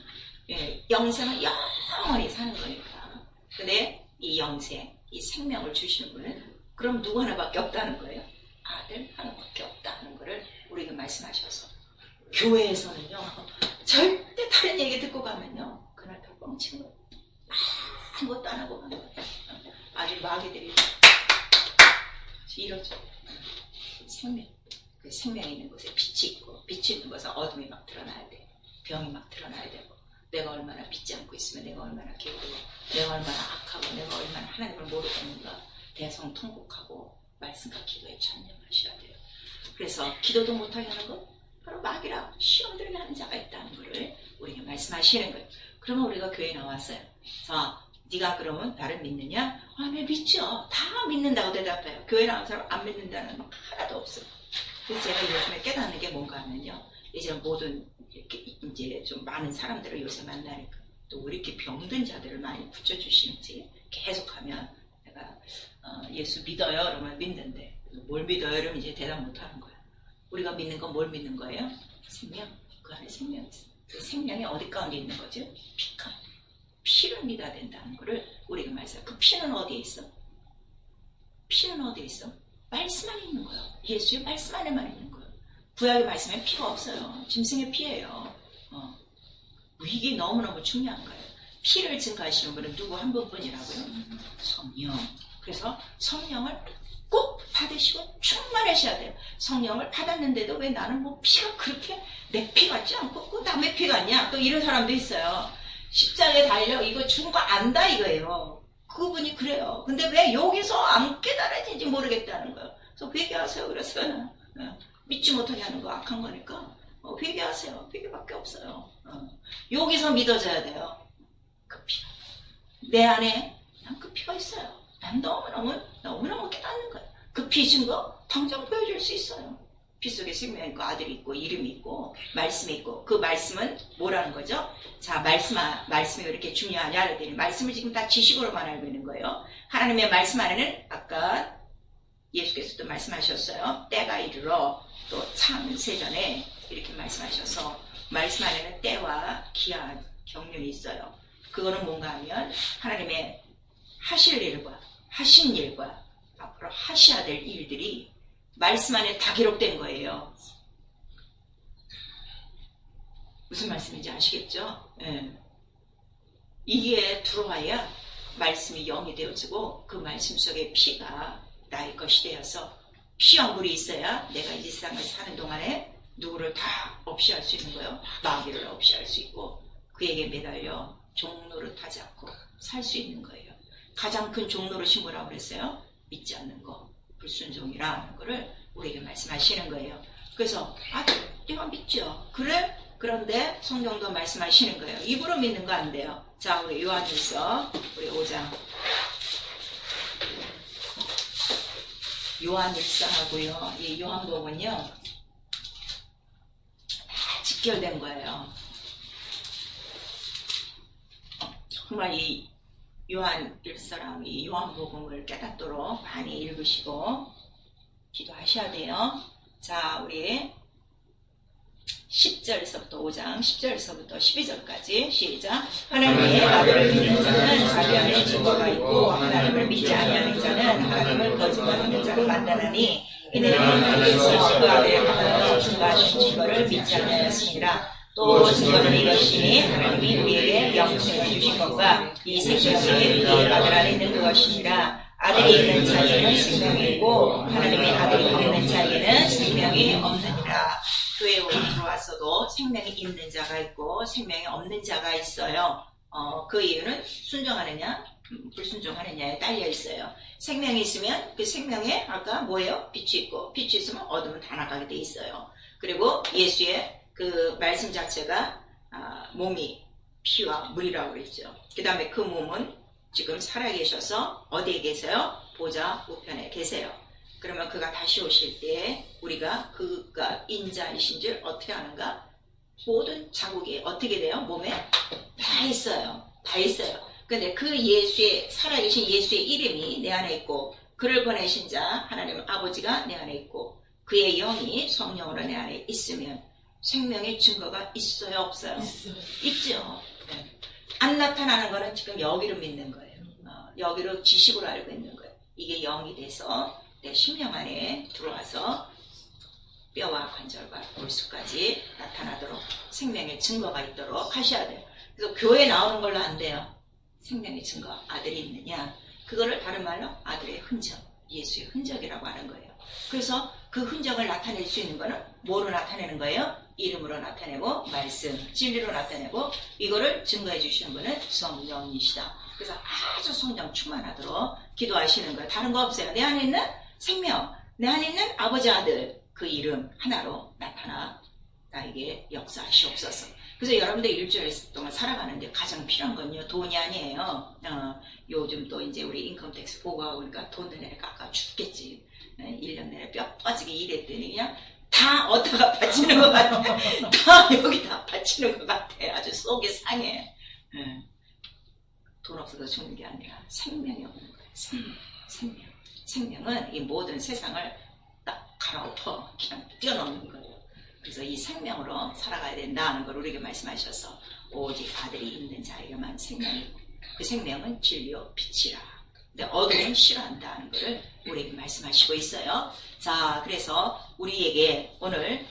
예, 영생은 영원히 사는 거니까. 근데 이 영생, 이 생명을 주시는 분은 그럼 누구 하나밖에 없다는 거예요? 아들 하나밖에 없다는 거를 우리가 말씀하셔서, 교회에서는요 절대 다른 얘기 듣고 가면요 그날 다 뻥친 거예요. 아무것도 안 하고 가는 거예요. 아주 마귀들이 이러죠. 생명, 그 생명이 있는 곳에 빛이 있고, 빛이 있는 곳에 어둠이 막 드러나야 돼. 병이 막 드러나야 되고, 내가 얼마나 믿지 않고 있으면 내가 얼마나 게으르고, 내가 얼마나 악하고, 내가 얼마나 하나님을 모르고 있는가 대성통곡하고 말씀과 기도에 전념하셔야 돼요. 그래서 기도도 못하게 하는 것 바로 마귀라 시험 들게 하는 자가 있다는 것을 우리가 말씀하시는 거예요. 그러면 우리가 교회에 나왔어요. 자, 네가 그러면 나를 믿느냐? 아, 네 믿죠. 다 믿는다고 대답해요. 교회 나온 사람 안 믿는다는 건 하나도 없어요. 그래서 제가 요즘에 깨닫는 게 뭔가 하면요, 이제 모든 이렇게 이제 좀 많은 사람들을 요새 만나니까 또 왜 이렇게 병든 자들을 많이 붙여주시는지 계속하면 내가 예수 믿어요 그러면 믿는데 뭘 믿어요? 이러면 이제 대답 못하는 거예요. 우리가 믿는 건 뭘 믿는 거예요? 생명. 그 안에 생명이 있어요. 그 생명이 어디 가운데 있는 거죠? 피가. 피를 믿어야 된다는 거를 우리가 말해요. 그 피는 어디에 있어? 피는 어디에 있어? 말씀 안에 있는 거예요. 예수의 말씀 안에만 있는 거예요. 구약의 말씀에 피가 없어요. 짐승의 피예요. 이게 너무너무 중요한 거예요. 피를 증거하시는 분은 누구 한 분뿐이라고요? 성령. 그래서 성령을 꼭 받으시고 충만하셔야 돼요. 성령을 받았는데도 왜 나는 뭐 피가 그렇게 내 피 같지 않고 그 남의 피 같냐? 또 이런 사람도 있어요. 십자가에 달려 이거 죽은 거 안다 이거예요. 그분이 그래요. 근데 왜 여기서 안 깨달아진지 모르겠다는 거예요. 그래서 회개하세요. 그래서 믿지 못하게 하는 거 악한 거니까 회개하세요. 회개밖에 없어요. 여기서 믿어져야 돼요. 그 피가 내 안에 난 그 피가 있어요. 난 너무너무 깨닫는 거예요. 그 피 증거 당장 보여줄 수 있어요. 피 속에 생명이 있고 아들이 있고 이름이 있고 말씀이 있고 그 말씀은 뭐라는 거죠? 자, 말씀이 왜 이렇게 중요하냐 그랬더니 말씀을 지금 다 지식으로만 알고 있는 거예요. 하나님의 말씀 안에는 아까 예수께서도 말씀하셨어요. 때가 이르러 또 창세전에 이렇게 말씀하셔서 말씀 안에는 때와 기한 경륜이 있어요. 그거는 뭔가 하면 하나님의 하실 일과 하신 일과 앞으로 하셔야 될 일들이 말씀 안에 다 기록된 거예요. 무슨 말씀인지 아시겠죠? 네. 이게 들어와야 말씀이 영이 되어지고 그 말씀 속에 피가 나의 것이 되어서 피와 물이 있어야 내가 이 세상을 사는 동안에 누구를 다 없이 할 수 있는 거예요. 마귀를 없이 할 수 있고 그에게 매달려 종노릇하지 않고 살 수 있는 거예요. 가장 큰 종노릇이 뭐라고 그랬어요? 믿지 않는 거, 불순종이라는 거를 우리에게 말씀하시는 거예요. 그래서 내가 믿죠. 그래? 그런데 성경도 말씀하시는 거예요. 입으로 믿는 거 안 돼요. 자, 우리 요한일서 우리 5장 요한일서하고요. 이 요한복음은요 다 직결된 거예요. 정말 이 요한일서랑 이 요한복음을 깨닫도록 많이 읽으시고 기도하셔야 돼요. 자, 우리 10절에서부터 5장 10절에서부터 12절까지 시작. 하나님의 아들을 믿는 자는 자기 안에 증거가 있고 하나님을 믿지 아니하는 자는 하나님을 거짓말하는 자로 만나나니 이는 하나님께서 그 아들의 받아 증거하신 증거를 믿지 아니하였습니다. 또 증거는 이것이니 하나님이 우리에게 영생을 주신 것과 이 생명이 우리의 아들 안에 있는 그것이니라. 아들이 있는 자에게는 생명이 있고 하나님의 아들이 없는 자에게는 생명이 없느니라. 교회에 들어와서도 생명이 있는 자가 있고 생명이 없는 자가 있어요. 그 이유는 순종하느냐 불순종하느냐에 딸려 있어요. 생명이 있으면 그 생명에 아까 뭐예요? 빛이 있고 빛이 있으면 어둠은 다 나가게 돼 있어요. 그리고 예수의 그 말씀 자체가 몸이 피와 물이라고 그랬죠. 그 다음에 그 몸은 지금 살아계셔서 어디에 계세요? 보좌 우편에 계세요. 그러면 그가 다시 오실 때 우리가 그가 인자이신 줄 어떻게 아는가? 모든 자국이 어떻게 돼요? 몸에 다 있어요. 다 있어요. 근데 그 예수의 살아계신 예수의 이름이 내 안에 있고 그를 보내신 자 하나님 아버지가 내 안에 있고 그의 영이 성령으로 내 안에 있으면 생명의 증거가 있어요? 없어요? 있죠. 네. 안 나타나는 거는 지금 여기로 믿는 거예요. 여기로 지식으로 알고 있는 거예요. 이게 영이 돼서 내 심령 안에 들어와서 뼈와 관절과 골수까지 나타나도록 생명의 증거가 있도록 하셔야 돼요. 그래서 교회 나오는 걸로 안 돼요. 생명의 증거, 아들이 있느냐. 그거를 다른 말로 아들의 흔적, 예수의 흔적이라고 하는 거예요. 그래서 그 흔적을 나타낼 수 있는 거는 뭐로 나타내는 거예요? 이름으로 나타내고 말씀, 진리로 나타내고 이거를 증거해 주시는 분은 성령이시다. 그래서 아주 성령 충만하도록 기도하시는 거예요. 다른 거 없어요. 내 안에 있는 생명, 내 안에 있는 아버지 아들 그 이름 하나로 나타나 나에게 역사하시옵소서. 그래서 여러분들 일주일 동안 살아가는데 가장 필요한 건요 돈이 아니에요. 요즘 또 이제 우리 인컴택스 보고하고 그러니까 돈 내내 깎아 죽겠지. 1년 내내 뼈 빠지게 일했더니 그냥 다 어디다가 바치는 것 같아. 다 여기다 바치는 것 같아. 아주 속이 상해. 돈 없어서 죽는 게 아니라 생명이 없는 거야. 생명. 생명은 이 모든 세상을 딱 갈아엎어 그냥 뛰어넘는 거예요. 그래서 이 생명으로 살아가야 된다는 걸 우리에게 말씀하셔서 오직 아들이 있는 자에게만 생명이, 그 생명은 진리요 빛이라. 근데 어둠은 싫어한다는 것을 우리에게 말씀하시고 있어요. 자, 그래서 우리에게 오늘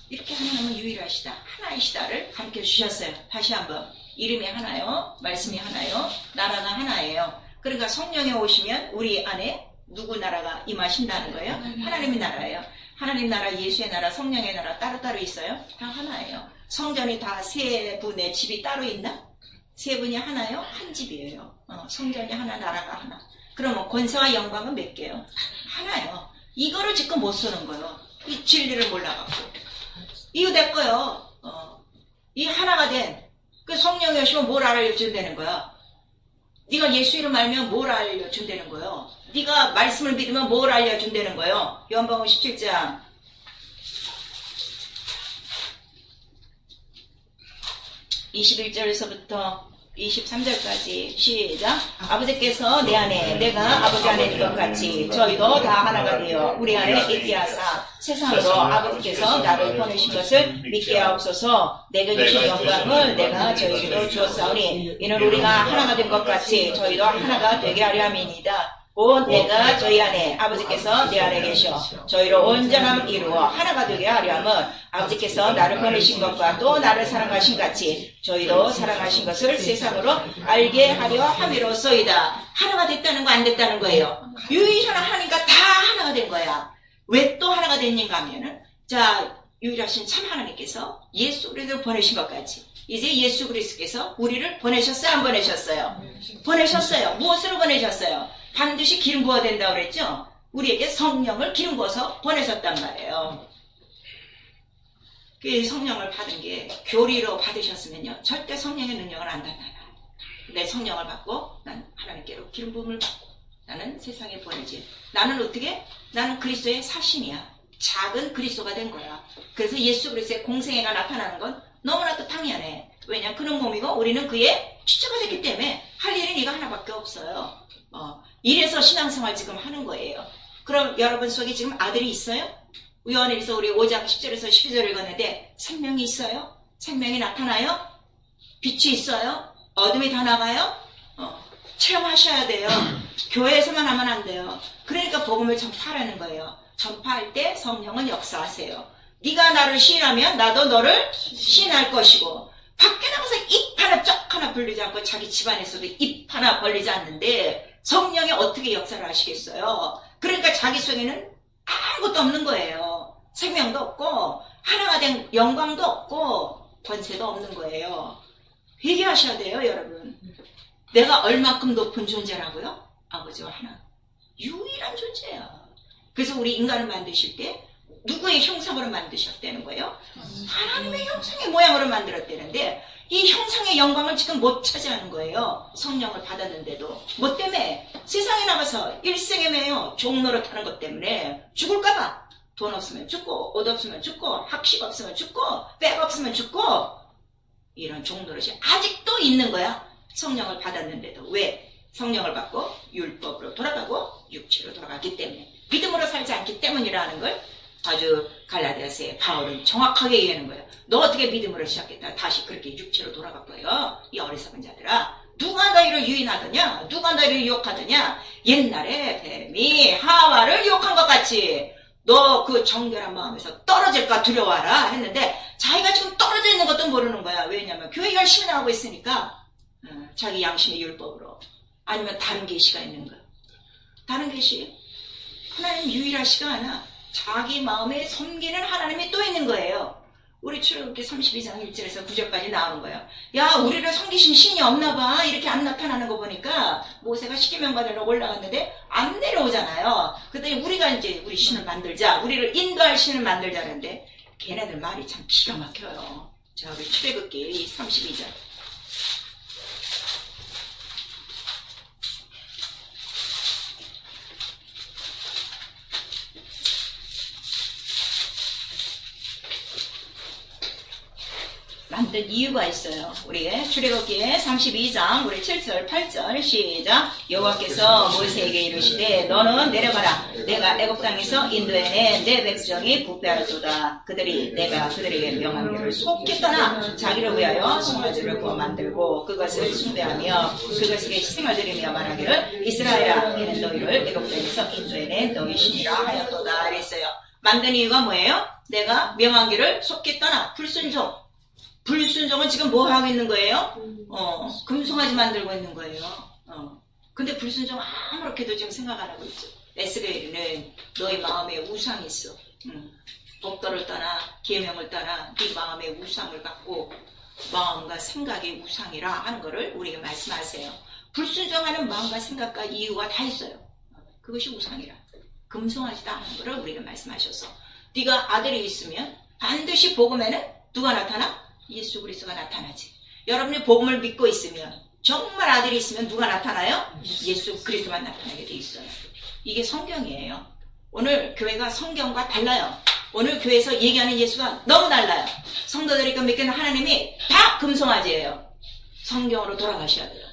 이렇게 하나님은 유일하시다, 하나이시다를 가르쳐 주셨어요. 다시 한번, 이름이 하나요, 말씀이 하나요, 나라가 하나예요. 그러니까 성령에 오시면 우리 안에 누구 나라가 임하신다는 거예요? 하나님의 나라예요. 하나님 나라, 예수의 나라, 성령의 나라 따로따로 있어요? 다 하나예요. 성전이 다 세 분의 집이 따로 있나? 세 분이 하나요? 한 집이에요. 성전이 하나, 나라가 하나. 그러면 권세와 영광은 몇 개요? 하나요. 이거를 지금 못 쓰는 거예요. 이 진리를 몰라갖고. 이거 내 거요. 이 하나가 된 그 성령이 오시면 뭘 알려준다는 거야? 네가 예수 이름 알면 뭘 알려준다는 거예요? 네가 말씀을 믿으면 뭘 알려준다는 거예요? 요한복음 17장 21절에서부터 23절까지 시작. 아버지께서 내 안에 내가 아버지 안에 있는 것 같이 저희도 다 하나가 되어 우리 안에 있게 하사 세상으로 아버지께서 나를 보내신 것을 믿게 하옵소서. 내게 주신 영광을 내가 저희에게도 주었사오니 이는 우리가 하나가 된 것 같이 저희도 하나가 되게 하려 함이니이다. 곧 내가 저희 안에 아버지께서 내 안에 계셔 저희로 온전함을 이루어 하나가 되게 하려 함은 아버지께서 나를 보내신 것과 또 나를 사랑하신 같이 저희도 사랑하신 것을 세상으로 알게 하려 함이로소이다. 하나가 됐다는 거 안 됐다는 거예요. 유일한 하나님과 다 하나가 된 거야. 왜 또 하나가 됐는가 하면은, 자, 유일하신 참 하나님께서 예수 그리스도를 보내신 것 같이 이제 예수 그리스도께서 우리를 보내셨어요, 안 보내셨어요? 보내셨어요. 무엇으로 보내셨어요? 반드시 기름 부어야 된다고 그랬죠? 우리에게 성령을 기름 부어서 보내셨단 말이에요. 그 성령을 받은 게 교리로 받으셨으면요, 절대 성령의 능력을 안 받아요. 내 성령을 받고 난 하나님께로 기름 부음을 받고 나는 세상에 보내지. 나는 어떻게? 나는 그리스도의 사신이야. 작은 그리스도가 된 거야. 그래서 예수 그리스도의 공생애가 나타나는 건 너무나도 당연해. 왜냐? 그는 몸이고 우리는 그의 주체가 됐기 때문에 할 일은 이거 하나밖에 없어요. 이래서 신앙생활 지금 하는 거예요. 그럼 여러분 속에 지금 아들이 있어요? 요한일서 우리 5장 10절에서 12절 읽었는데 생명이 있어요? 생명이 나타나요? 빛이 있어요? 어둠이 다 나가요? 체험하셔야 돼요. 교회에서만 하면 안 돼요. 그러니까 복음을 전파하라는 거예요. 전파할 때 성령은 역사하세요. 네가 나를 시인하면 나도 너를 시인할 것이고, 밖에 나가서 입 하나 쩍 하나 벌리지 않고 자기 집안에서도 입 하나 벌리지 않는데 성령이 어떻게 역사를 하시겠어요? 그러니까 자기 속에는 아무것도 없는 거예요. 생명도 없고 하나가 된 영광도 없고 권세도 없는 거예요. 회개하셔야 돼요, 여러분. 내가 얼마큼 높은 존재라고요? 아버지와 하나. 유일한 존재야. 그래서 우리 인간을 만드실 때 누구의 형상으로 만드셨다는 거예요? 하나님의 형상의 모양으로 만들었다는데 이 형상의 영광을 지금 못 차지하는 거예요. 성령을 받았는데도. 뭐 때문에? 세상에 나가서 일생에 매여 종노릇 하는 것 때문에 죽을까봐. 돈 없으면 죽고, 옷 없으면 죽고, 학식 없으면 죽고, 백 없으면 죽고, 이런 종노릇이 아직도 있는 거야. 성령을 받았는데도. 왜? 성령을 받고 율법으로 돌아가고 육체로 돌아갔기 때문에, 믿음으로 살지 않기 때문이라는 걸 아주 갈라디아서에 바울은 정확하게 얘기하는 거예요. 너 어떻게 믿음으로 시작했다 다시 그렇게 육체로 돌아갈 거예요? 이 어리석은 자들아, 누가 너희를 유인하더냐? 누가 너희를 유혹하더냐? 옛날에 뱀이 하와를 유혹한 것 같이 너 그 정결한 마음에서 떨어질까 두려워하라 했는데, 자기가 지금 떨어져 있는 것도 모르는 거야. 왜냐면 교회 열심히 나오고 있으니까. 자기 양심의 율법으로. 아니면 다른 계시가 있는 거야. 다른 계시. 하나님 유일하시가 않아. 자기 마음에 섬기는 하나님이 또 있는 거예요. 우리 출애굽기 32장 1절에서 9절까지 나오는 거예요. 야, 우리를 섬기신 신이 없나 봐. 이렇게 안 나타나는 거 보니까 모세가 십계명받으러 올라갔는데 안 내려오잖아요. 그랬더니 우리가 이제 우리 신을 만들자, 우리를 인도할 신을 만들자는데 걔네들 말이 참 기가 막혀요. 자, 우리 출애굽기 32장. 만든 이유가 있어요. 우리 출애굽기 32장 우리 7절 8절 시작. 여호와께서 모세에게 이르시되 너는 내려가라. 내가 애굽 땅에서 인도해낸 내 백성이 부패하였도다. 그들이 내가 그들에게 명한 길을 속히 떠나 자기를 위하여 송아지를 구워 만들고 그것을 숭배하며 그것에게 희생을 드리며 말하기를 이스라엘아 이는 너희를 애굽 땅에서 인도해낸 너희 신이라 하였도다. 그랬어요. 만든 이유가 뭐예요? 내가 명한 길을 속히 떠나. 불순종. 불순종은 지금 뭐 하고 있는 거예요? 금송아지 만들고 있는 거예요. 근데 불순종 아무렇게도 지금 생각 안 하고 있죠. 에스겔이는 너희 마음에 우상이 있어. 법도를 떠나 계명을 떠나 네 마음에 우상을 갖고 마음과 생각이 우상이라 하는 것을 우리에게 말씀하세요. 불순종하는 마음과 생각과 이유가 다 있어요. 그것이 우상이라. 금송아지다 하는 것을 우리에게 말씀하셔서 네가 아들이 있으면 반드시 복음에는 누가 나타나? 예수 그리스도가 나타나지. 여러분이 복음을 믿고 있으면 정말 아들이 있으면 누가 나타나요? 예수 그리스도만 나타나게 돼 있어요. 이게 성경이에요. 오늘 교회가 성경과 달라요. 오늘 교회에서 얘기하는 예수가 너무 달라요. 성도들이 믿기는 하나님이 다 금송아지예요. 성경으로 돌아가셔야 돼요.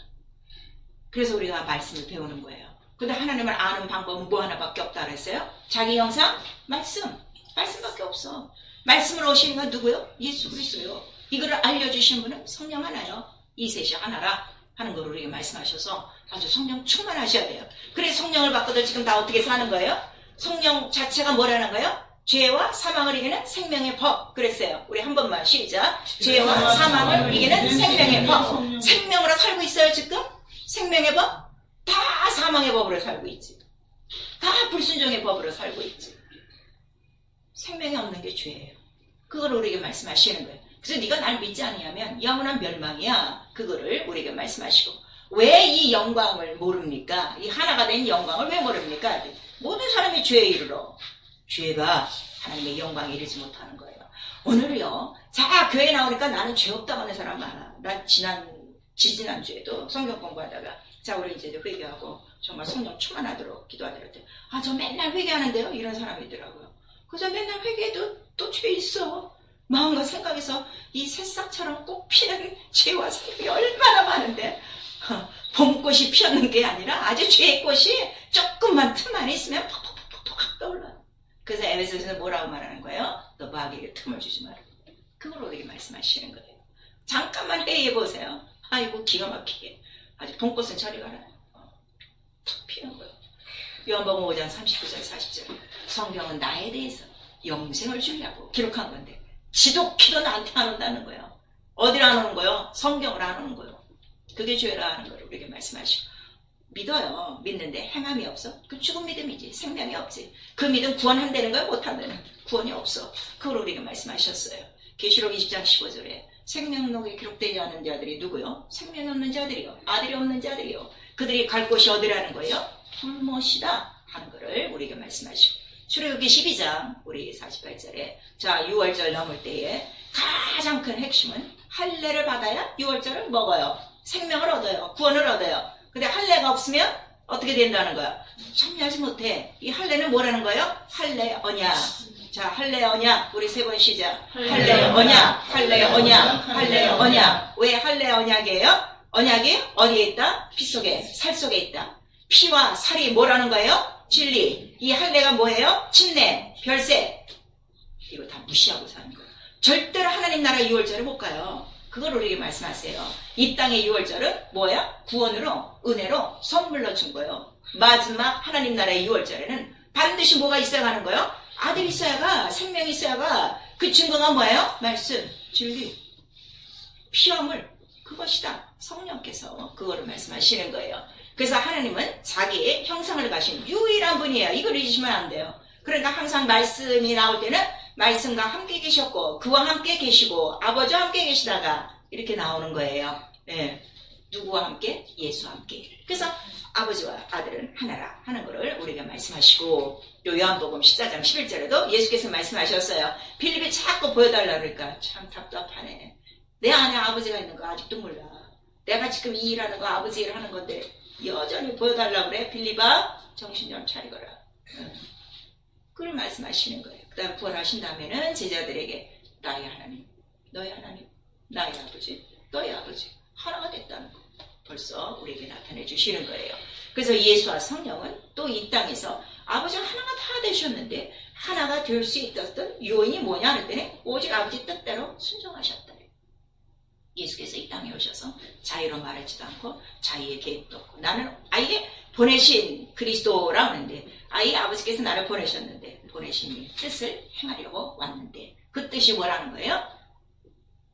그래서 우리가 말씀을 배우는 거예요. 근데 하나님을 아는 방법은 뭐 하나밖에 없다 그랬어요? 자기 형상? 말씀밖에 없어. 말씀으로 오시는 건 누구요? 예수 그리스도요. 이거를 알려주신 분은 성령 하나요. 이 셋이 하나라 하는 걸 우리에게 말씀하셔서 아주 성령 충만하셔야 돼요. 그래 성령을 받고도 지금 다 어떻게 사는 거예요? 성령 자체가 뭐라는 거예요? 죄와 사망을 이기는 생명의 법 그랬어요. 우리 한 번만 시작. 죄와 사망을 이기는 생명의 법. 생명으로 살고 있어요 지금? 생명의 법? 다 사망의 법으로 살고 있지. 다 불순종의 법으로 살고 있지. 생명이 없는 게 죄예요. 그걸 우리에게 말씀하시는 거예요. 그래서 네가 날 믿지 않으면 영원한 멸망이야. 그거를 우리에게 말씀하시고 왜 이 영광을 모릅니까? 이 하나가 된 영광을 왜 모릅니까? 모든 사람이 죄에 이르러 죄가 하나님의 영광에 이르지 못하는 거예요. 오늘요. 자 교회 나오니까 나는 죄 없다고 하는 사람 많아. 나 지지난주에도 성경 공부하다가 자 우리 이제 회개하고 정말 성령 충만하도록 기도하더라고요. 아 저 맨날 회개하는데요. 이런 사람이 있더라고요. 그래서 맨날 회개해도 또 죄 있어. 마음과 생각에서 이 새싹처럼 꽃 피는 죄와 생각이 얼마나 많은데 봄꽃이 피었는 게 아니라 아주 죄의 꽃이 조금만 틈만 있으면 퍽퍽퍽퍽 떠올라요. 그래서 에베소서에서 뭐라고 말하는 거예요? 너 마귀에게 틈을 주지 마라. 그걸 우리에게 말씀하시는 거예요. 잠깐만 회의해 보세요. 아이고 기가 막히게 아주 봄꽃은 저리 가라. 툭 피는 거예요. 요한복음 5장 39절 40절 성경은 나에 대해서 영생을 주려고 기록한 건데 지독히도 나한테 안 온다는 거예요. 어디로 안 오는 거예요? 성경을 안 오는 거예요. 그게 죄라 하는 걸 우리에게 말씀하시고 믿어요. 믿는데 행함이 없어? 그 죽은 믿음이지. 생명이 없지. 그 믿음 구원한다는 거예요? 못한다는 구원이 없어. 그걸 우리에게 말씀하셨어요. 계시록 20장 15절에 생명록에 기록되지 않은 자들이 누구요? 생명이 없는 자들이요. 아들이 없는 자들이요. 그들이 갈 곳이 어디라는 거예요? 불못이다 하는 거를 우리에게 말씀하시고 출애굽기 12장 우리 48절에 자 6월절 넘을 때에 가장 큰 핵심은 할례를 받아야 6월절을 먹어요. 생명을 얻어요. 구원을 얻어요. 근데 할례가 없으면 어떻게 된다는 거야? 참여하지 못해. 이 할례는 뭐라는 거예요? 할례 언약. 자 할례 언약 우리 세 번 시작. 할례 언약 할례 언약 할례 언약. 왜 할례 언약이에요? 언약이 어디에 있다? 피 속에 살 속에 있다. 피와 살이 뭐라는 거예요? 진리. 이 할례가 뭐예요? 침례, 별세. 이거 다 무시하고 사는 거예요. 절대로 하나님 나라 6월절에 못 가요. 그걸 우리에게 말씀하세요. 이 땅의 6월절은 뭐야? 구원으로, 은혜로, 선물로 준 거예요. 마지막 하나님 나라의 6월절에는 반드시 뭐가 있어야 하는 거예요? 아들이 있어야가, 생명이 있어야가. 그 증거가 뭐예요? 말씀, 진리, 피화물. 그것이다. 성령께서 그거를 말씀하시는 거예요. 그래서 하나님은 자기의 형상을 가신 유일한 분이에요. 이걸 잊으시면 안 돼요. 그러니까 항상 말씀이 나올 때는 말씀과 함께 계셨고 그와 함께 계시고 아버지와 함께 계시다가 이렇게 나오는 거예요. 네. 누구와 함께? 예수와 함께. 그래서 아버지와 아들은 하나라 하는 것을 우리가 말씀하시고 요 요한복음 14장 11절에도 예수께서 말씀하셨어요. 필립이 자꾸 보여달라 그러니까 참 답답하네. 내 안에 아버지가 있는 거 아직도 몰라. 내가 지금 이 일하는 거 아버지 일 하는 건데 여전히 보여달라고 그래. 빌립아 정신 좀 차리거라. 그걸 말씀하시는 거예요. 그 다음 부활하신 다음에는 제자들에게 나의 하나님 너의 하나님 나의 아버지, 너의 아버지 하나가 됐다는 거 벌써 우리에게 나타내 주시는 거예요. 그래서 예수와 성령은 또 이 땅에서 아버지가 하나가 다 되셨는데 하나가 될 수 있었던 요인이 뭐냐 하는데 오직 아버지 뜻대로 순종하셨다. 예수께서 이 땅에 오셔서 자유로 말하지도 않고 자유의 계획도 없고 나는 아예 보내신 그리스도라 하는데 아예 아버지께서 나를 보내셨는데 보내신 뜻을 행하려고 왔는데 그 뜻이 뭐라는 거예요?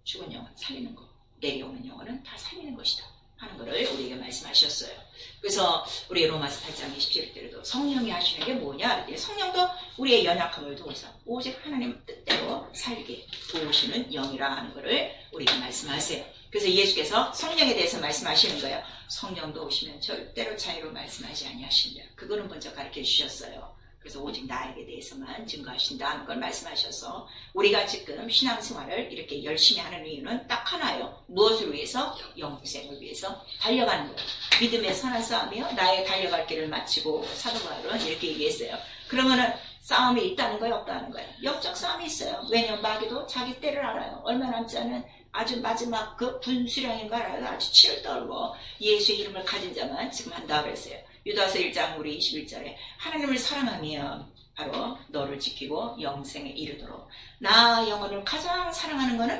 죽은 영혼 살리는 거, 내게 오는 영혼은 다 살리는 것이다 하는 것을 우리에게 말씀하셨어요. 그래서 우리 로마서 8장 27절에도 성령이 하시는 게 뭐냐? 성령도 우리의 연약함을 도우사 오직 하나님 뜻대로 살게 도우시는 영이라 하는 것을 우리가 말씀하세요. 그래서 예수께서 성령에 대해서 말씀하시는 거예요. 성령도 오시면 절대로 자유로 말씀하지 아니하신다. 그거는 먼저 가르쳐 주셨어요. 그래서 오직 나에게 대해서만 증거하신다는 걸 말씀하셔서 우리가 지금 신앙생활을 이렇게 열심히 하는 이유는 딱 하나요. 무엇을 위해서? 영생을 위해서 달려가는 거예요. 믿음의 선한 싸움이요. 나의 달려갈 길을 마치고 사도 바울은 이렇게 얘기했어요. 그러면은 싸움이 있다는 거예요? 없다는 거예요? 영적 싸움이 있어요. 왜냐면 마귀도 자기 때를 알아요. 얼마 남지 않은 아주 마지막 그 분수령인 걸 알아요. 아주 치를 떨고 예수의 이름을 가진 자만 지금 한다 그랬어요. 유다서 1장 우리 21절에 하나님을 사랑하며 바로 너를 지키고 영생에 이르도록 나 영혼을 가장 사랑하는 것은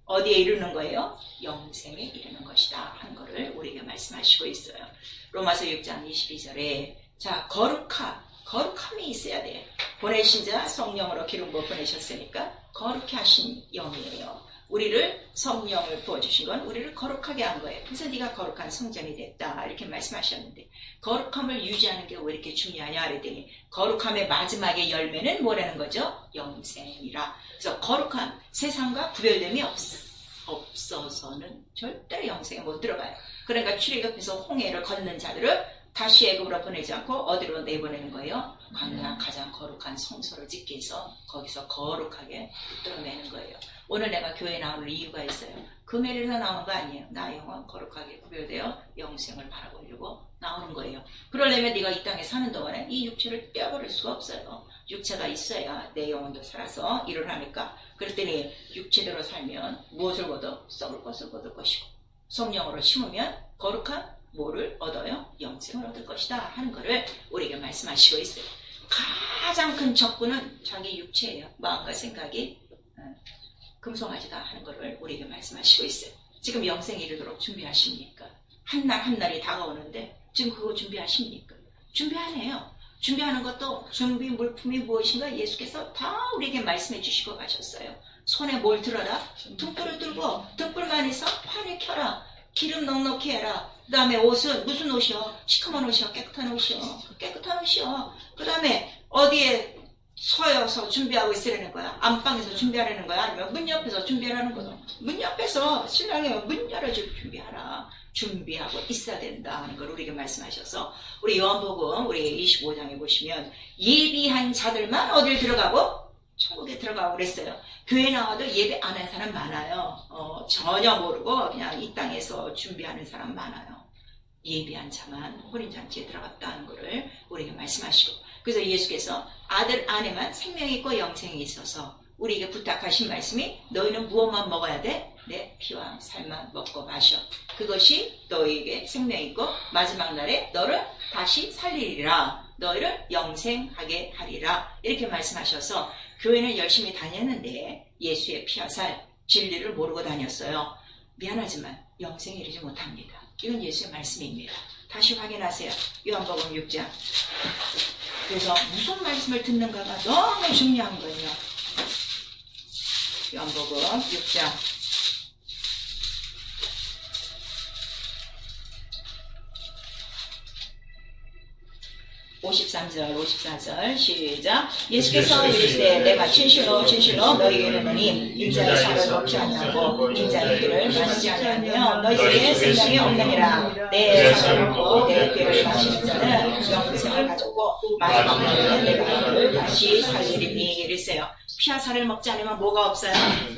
어디에 이르는 거예요? 영생에 이르는 것이다 하는 것을 우리에게 말씀하시고 있어요. 로마서 6장 22절에 자 거룩함이 있어야 돼. 보내신 자 성령으로 기름 부어 보내셨으니까 거룩히 하신 영이에요. 우리를 성령을 부어주신 건 우리를 거룩하게 한 거예요. 그래서 네가 거룩한 성전이 됐다 이렇게 말씀하셨는데 거룩함을 유지하는 게 왜 이렇게 중요하냐 그랬더니 거룩함의 마지막의 열매는 뭐라는 거죠? 영생이라. 그래서 거룩함 세상과 구별됨이 없어서는 절대로 영생에 못 들어가요. 그러니까 출애굽에서 홍해를 걷는 자들을 다시 애굽으로 보내지 않고 어디로 내보내는 거예요? 광야 가장 거룩한 성소를 짓게 해서 거기서 거룩하게 뚫어내는 거예요. 오늘 내가 교회에 나올 이유가 있어요. 금요일에서 나오는 거 아니에요. 나 영혼 거룩하게 구별되어 영생을 바라보려고 나오는 거예요. 그러려면 네가 이 땅에 사는 동안에 이 육체를 떼어버릴 수가 없어요. 육체가 있어야 내 영혼도 살아서 일을 하니까. 그랬더니 육체대로 살면 무엇을 거둬? 썩을 것을 거둘 것이고 성령으로 심으면 거룩한 뭐를 얻어요? 영생을 얻을 것이다 하는 것을 우리에게 말씀하시고 있어요. 가장 큰 적군은 자기 육체예요. 마음과 생각이 금송아지다 하는 것을 우리에게 말씀하시고 있어요. 지금 영생에 이르도록 준비하십니까? 한 날 한 날이 다가오는데 지금 그거 준비하십니까? 준비 안 해요. 준비하는 것도 준비 물품이 무엇인가 예수께서 다 우리에게 말씀해 주시고 가셨어요. 손에 뭘 들어라? 등불을 들고 등불만 해서 판을 켜라. 기름 넉넉히 해라. 그 다음에 옷은 무슨 옷이요? 시커먼 옷이요? 깨끗한 옷이요? 깨끗한 옷이요. 그 다음에 어디에 서여서 준비하고 있으라는 거야? 안방에서 준비하라는 거야? 아니면 문 옆에서 준비하라는 거야? 문 옆에서 신랑이 문 열어줄 준비하라. 준비하고 있어야 된다 하는 걸 우리에게 말씀하셔서 우리 요한복음 우리 25장에 보시면 예비한 자들만 어딜 들어가고? 천국에 들어가고 그랬어요. 교회 나와도 예배 안 한 사람 많아요. 전혀 모르고 그냥 이 땅에서 준비하는 사람 많아요. 예비한 자만 혼인잔치에 들어갔다는 것을 우리에게 말씀하시고 그래서 예수께서 아들 안에만 생명이 있고 영생이 있어서 우리에게 부탁하신 말씀이 너희는 무엇만 먹어야 돼? 내 피와 살만 먹고 마셔. 그것이 너희에게 생명이 있고 마지막 날에 너를 다시 살리리라. 너희를 영생하게 하리라. 이렇게 말씀하셔서 교회는 열심히 다녔는데 예수의 피와 살 진리를 모르고 다녔어요. 미안하지만 영생에 이르지 못합니다. 이건 예수의 말씀입니다. 다시 확인하세요. 요한복음 6장. 그래서 무슨 말씀을 듣는가가 너무 중요한 거예요. 요한복음 6장 53절 54절 시작. 예수께서 이르시되 내가 진실로 진실로 너희에게 이르노니 인자의 살을 먹지 아니하고 인자의 피를 마시지 아니하며 너희에게 생명이 없느니라. 내 살을 먹고 내 피를 마시는 자는 영생을 가졌고 마지막 날에 내가 그를 다시 살리리니 이랬어요. 피와 살을 먹지 않으면 뭐가 없어요?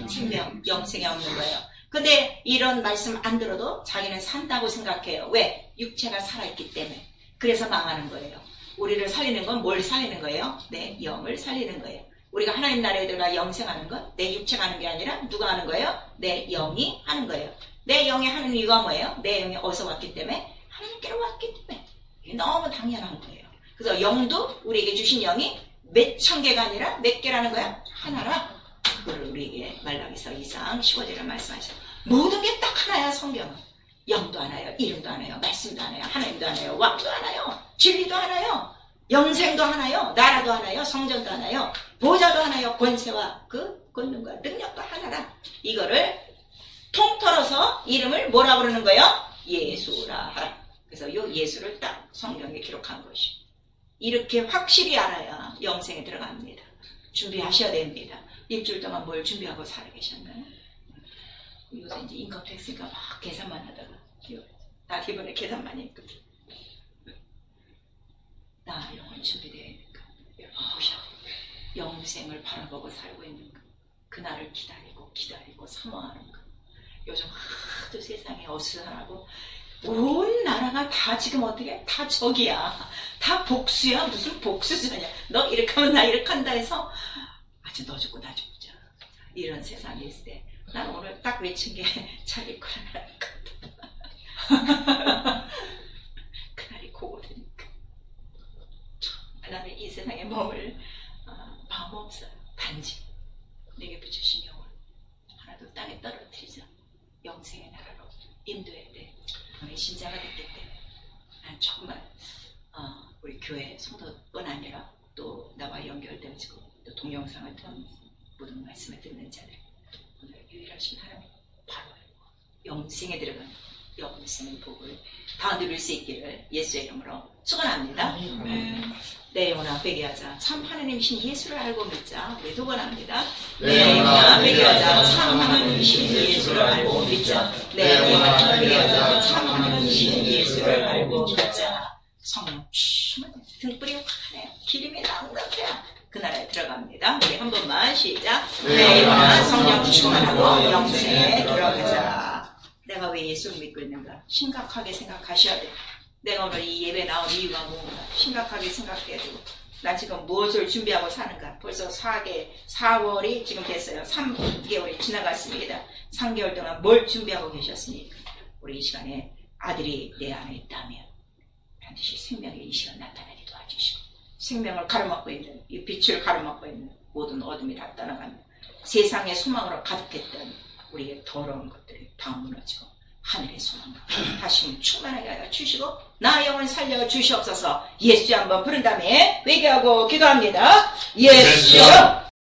생명, 영생이 없는 거예요. 근데 이런 말씀 안 들어도 자기는 산다고 생각해요. 왜? 육체가 살아있기 때문에. 그래서 망하는 거예요. 우리를 살리는 건 뭘 살리는 거예요? 내 영을 살리는 거예요. 우리가 하나님 나라에 들어가 영생하는 건 내 육체가 하는 게 아니라 누가 하는 거예요? 내 영이 하는 거예요. 내 영이 하는 이유가 뭐예요? 내 영이 어디서 왔기 때문에? 하나님께로 왔기 때문에. 이게 너무 당연한 거예요. 그래서 영도 우리에게 주신 영이 몇 천 개가 아니라 몇 개라는 거야? 하나라. 그걸 우리에게 말라기서 2장 15절에 말씀하셔요. 모든 게 딱 하나야. 성경은. 영도 하나요, 이름도 하나요, 말씀도 하나요, 하나님도 하나요, 왕도 하나요, 진리도 하나요, 영생도 하나요, 나라도 하나요, 성전도 하나요, 보좌도 하나요, 권세와 그 권능과 능력도 하나라. 이거를 통틀어서 이름을 뭐라 부르는 거예요? 예수라 하라. 그래서 이 예수를 딱 성경에 기록한 것이. 이렇게 확실히 알아야 영생에 들어갑니다. 준비하셔야 됩니다. 일주일 동안 뭘 준비하고 살아 계셨나요? 요새 이제 인컴택스가 막 계산만 하다가 나 이번에 계산만 했거든. 나 영혼 준비되어 있는가? 여러분 보셔야 돼요. 영생을 바라보고 살고 있는가? 그날을 기다리고 사모하는가? 요즘 하도 세상에 어수선하고 온 나라가 다 지금 어떻게 다 적이야. 다 복수야. 무슨 복수자냐. 너 이렇게 하면 나 이렇게 한다 해서 아주 너 죽고 나 죽자. 이런 세상이 있을 때 난 오늘 딱 외친 게 자기 거라는 것. 그날이 고거되니까. 나는 이 세상에 머물 마음 없어요. 단지 내게 붙여주신 영혼 하나도 땅에 떨어뜨리자. 영생의 나라로 인도해야 돼. 너의 신자가 됐기 때문에 난 정말 우리 교회 성도뿐 아니라 또 나와 연결되어지고 또 동영상을 통해서 모든 말씀을 듣는 자들 오늘 유일하신 하나님 바로 영생에 들어가는 영생의 복을 다 누릴 수 있기를 예수의 이름으로 축원합니다. 내 영혼아 회개 하자. 참 하나님이신 예수를 알고 믿자. 우리 두 번 합니다. 내 영혼아 회개 하자. 참 하나님이신 예수를 알고 믿자. 내 영혼아 회개 하자. 참 하나님이신 예수를 알고 믿자. 성령 춤은 등불이 환해요. 기름이 낭낭해요. 그 나라에 들어갑니다. 우리 한 번만 시작. 내 영혼아 성령 충만하고 영생에 들어가자. 내가 왜 예수를 믿고 있는가? 심각하게 생각하셔야 돼. 내가 오늘 이 예배 나온 이유가 뭔가 심각하게 생각해야 되고 나 지금 무엇을 준비하고 사는가? 벌써 4월이 지금 됐어요. 3개월이 지나갔습니다. 3개월 동안 뭘 준비하고 계셨습니까? 우리 이 시간에 아들이 내 안에 있다면 반드시 생명의 이 시간 나타나게 도와주시고 생명을 가로막고 있는 이 빛을 가로막고 있는 모든 어둠이 다 떠나가며 세상의 소망으로 가득했던 우리의 더러운 것들이 다 무너지고 하늘의 소망으로 다시 충만하게 하여 주시고 나 영혼 살려 주시옵소서. 예수 한번 부른 다음에 회개하고 기도합니다. 예수여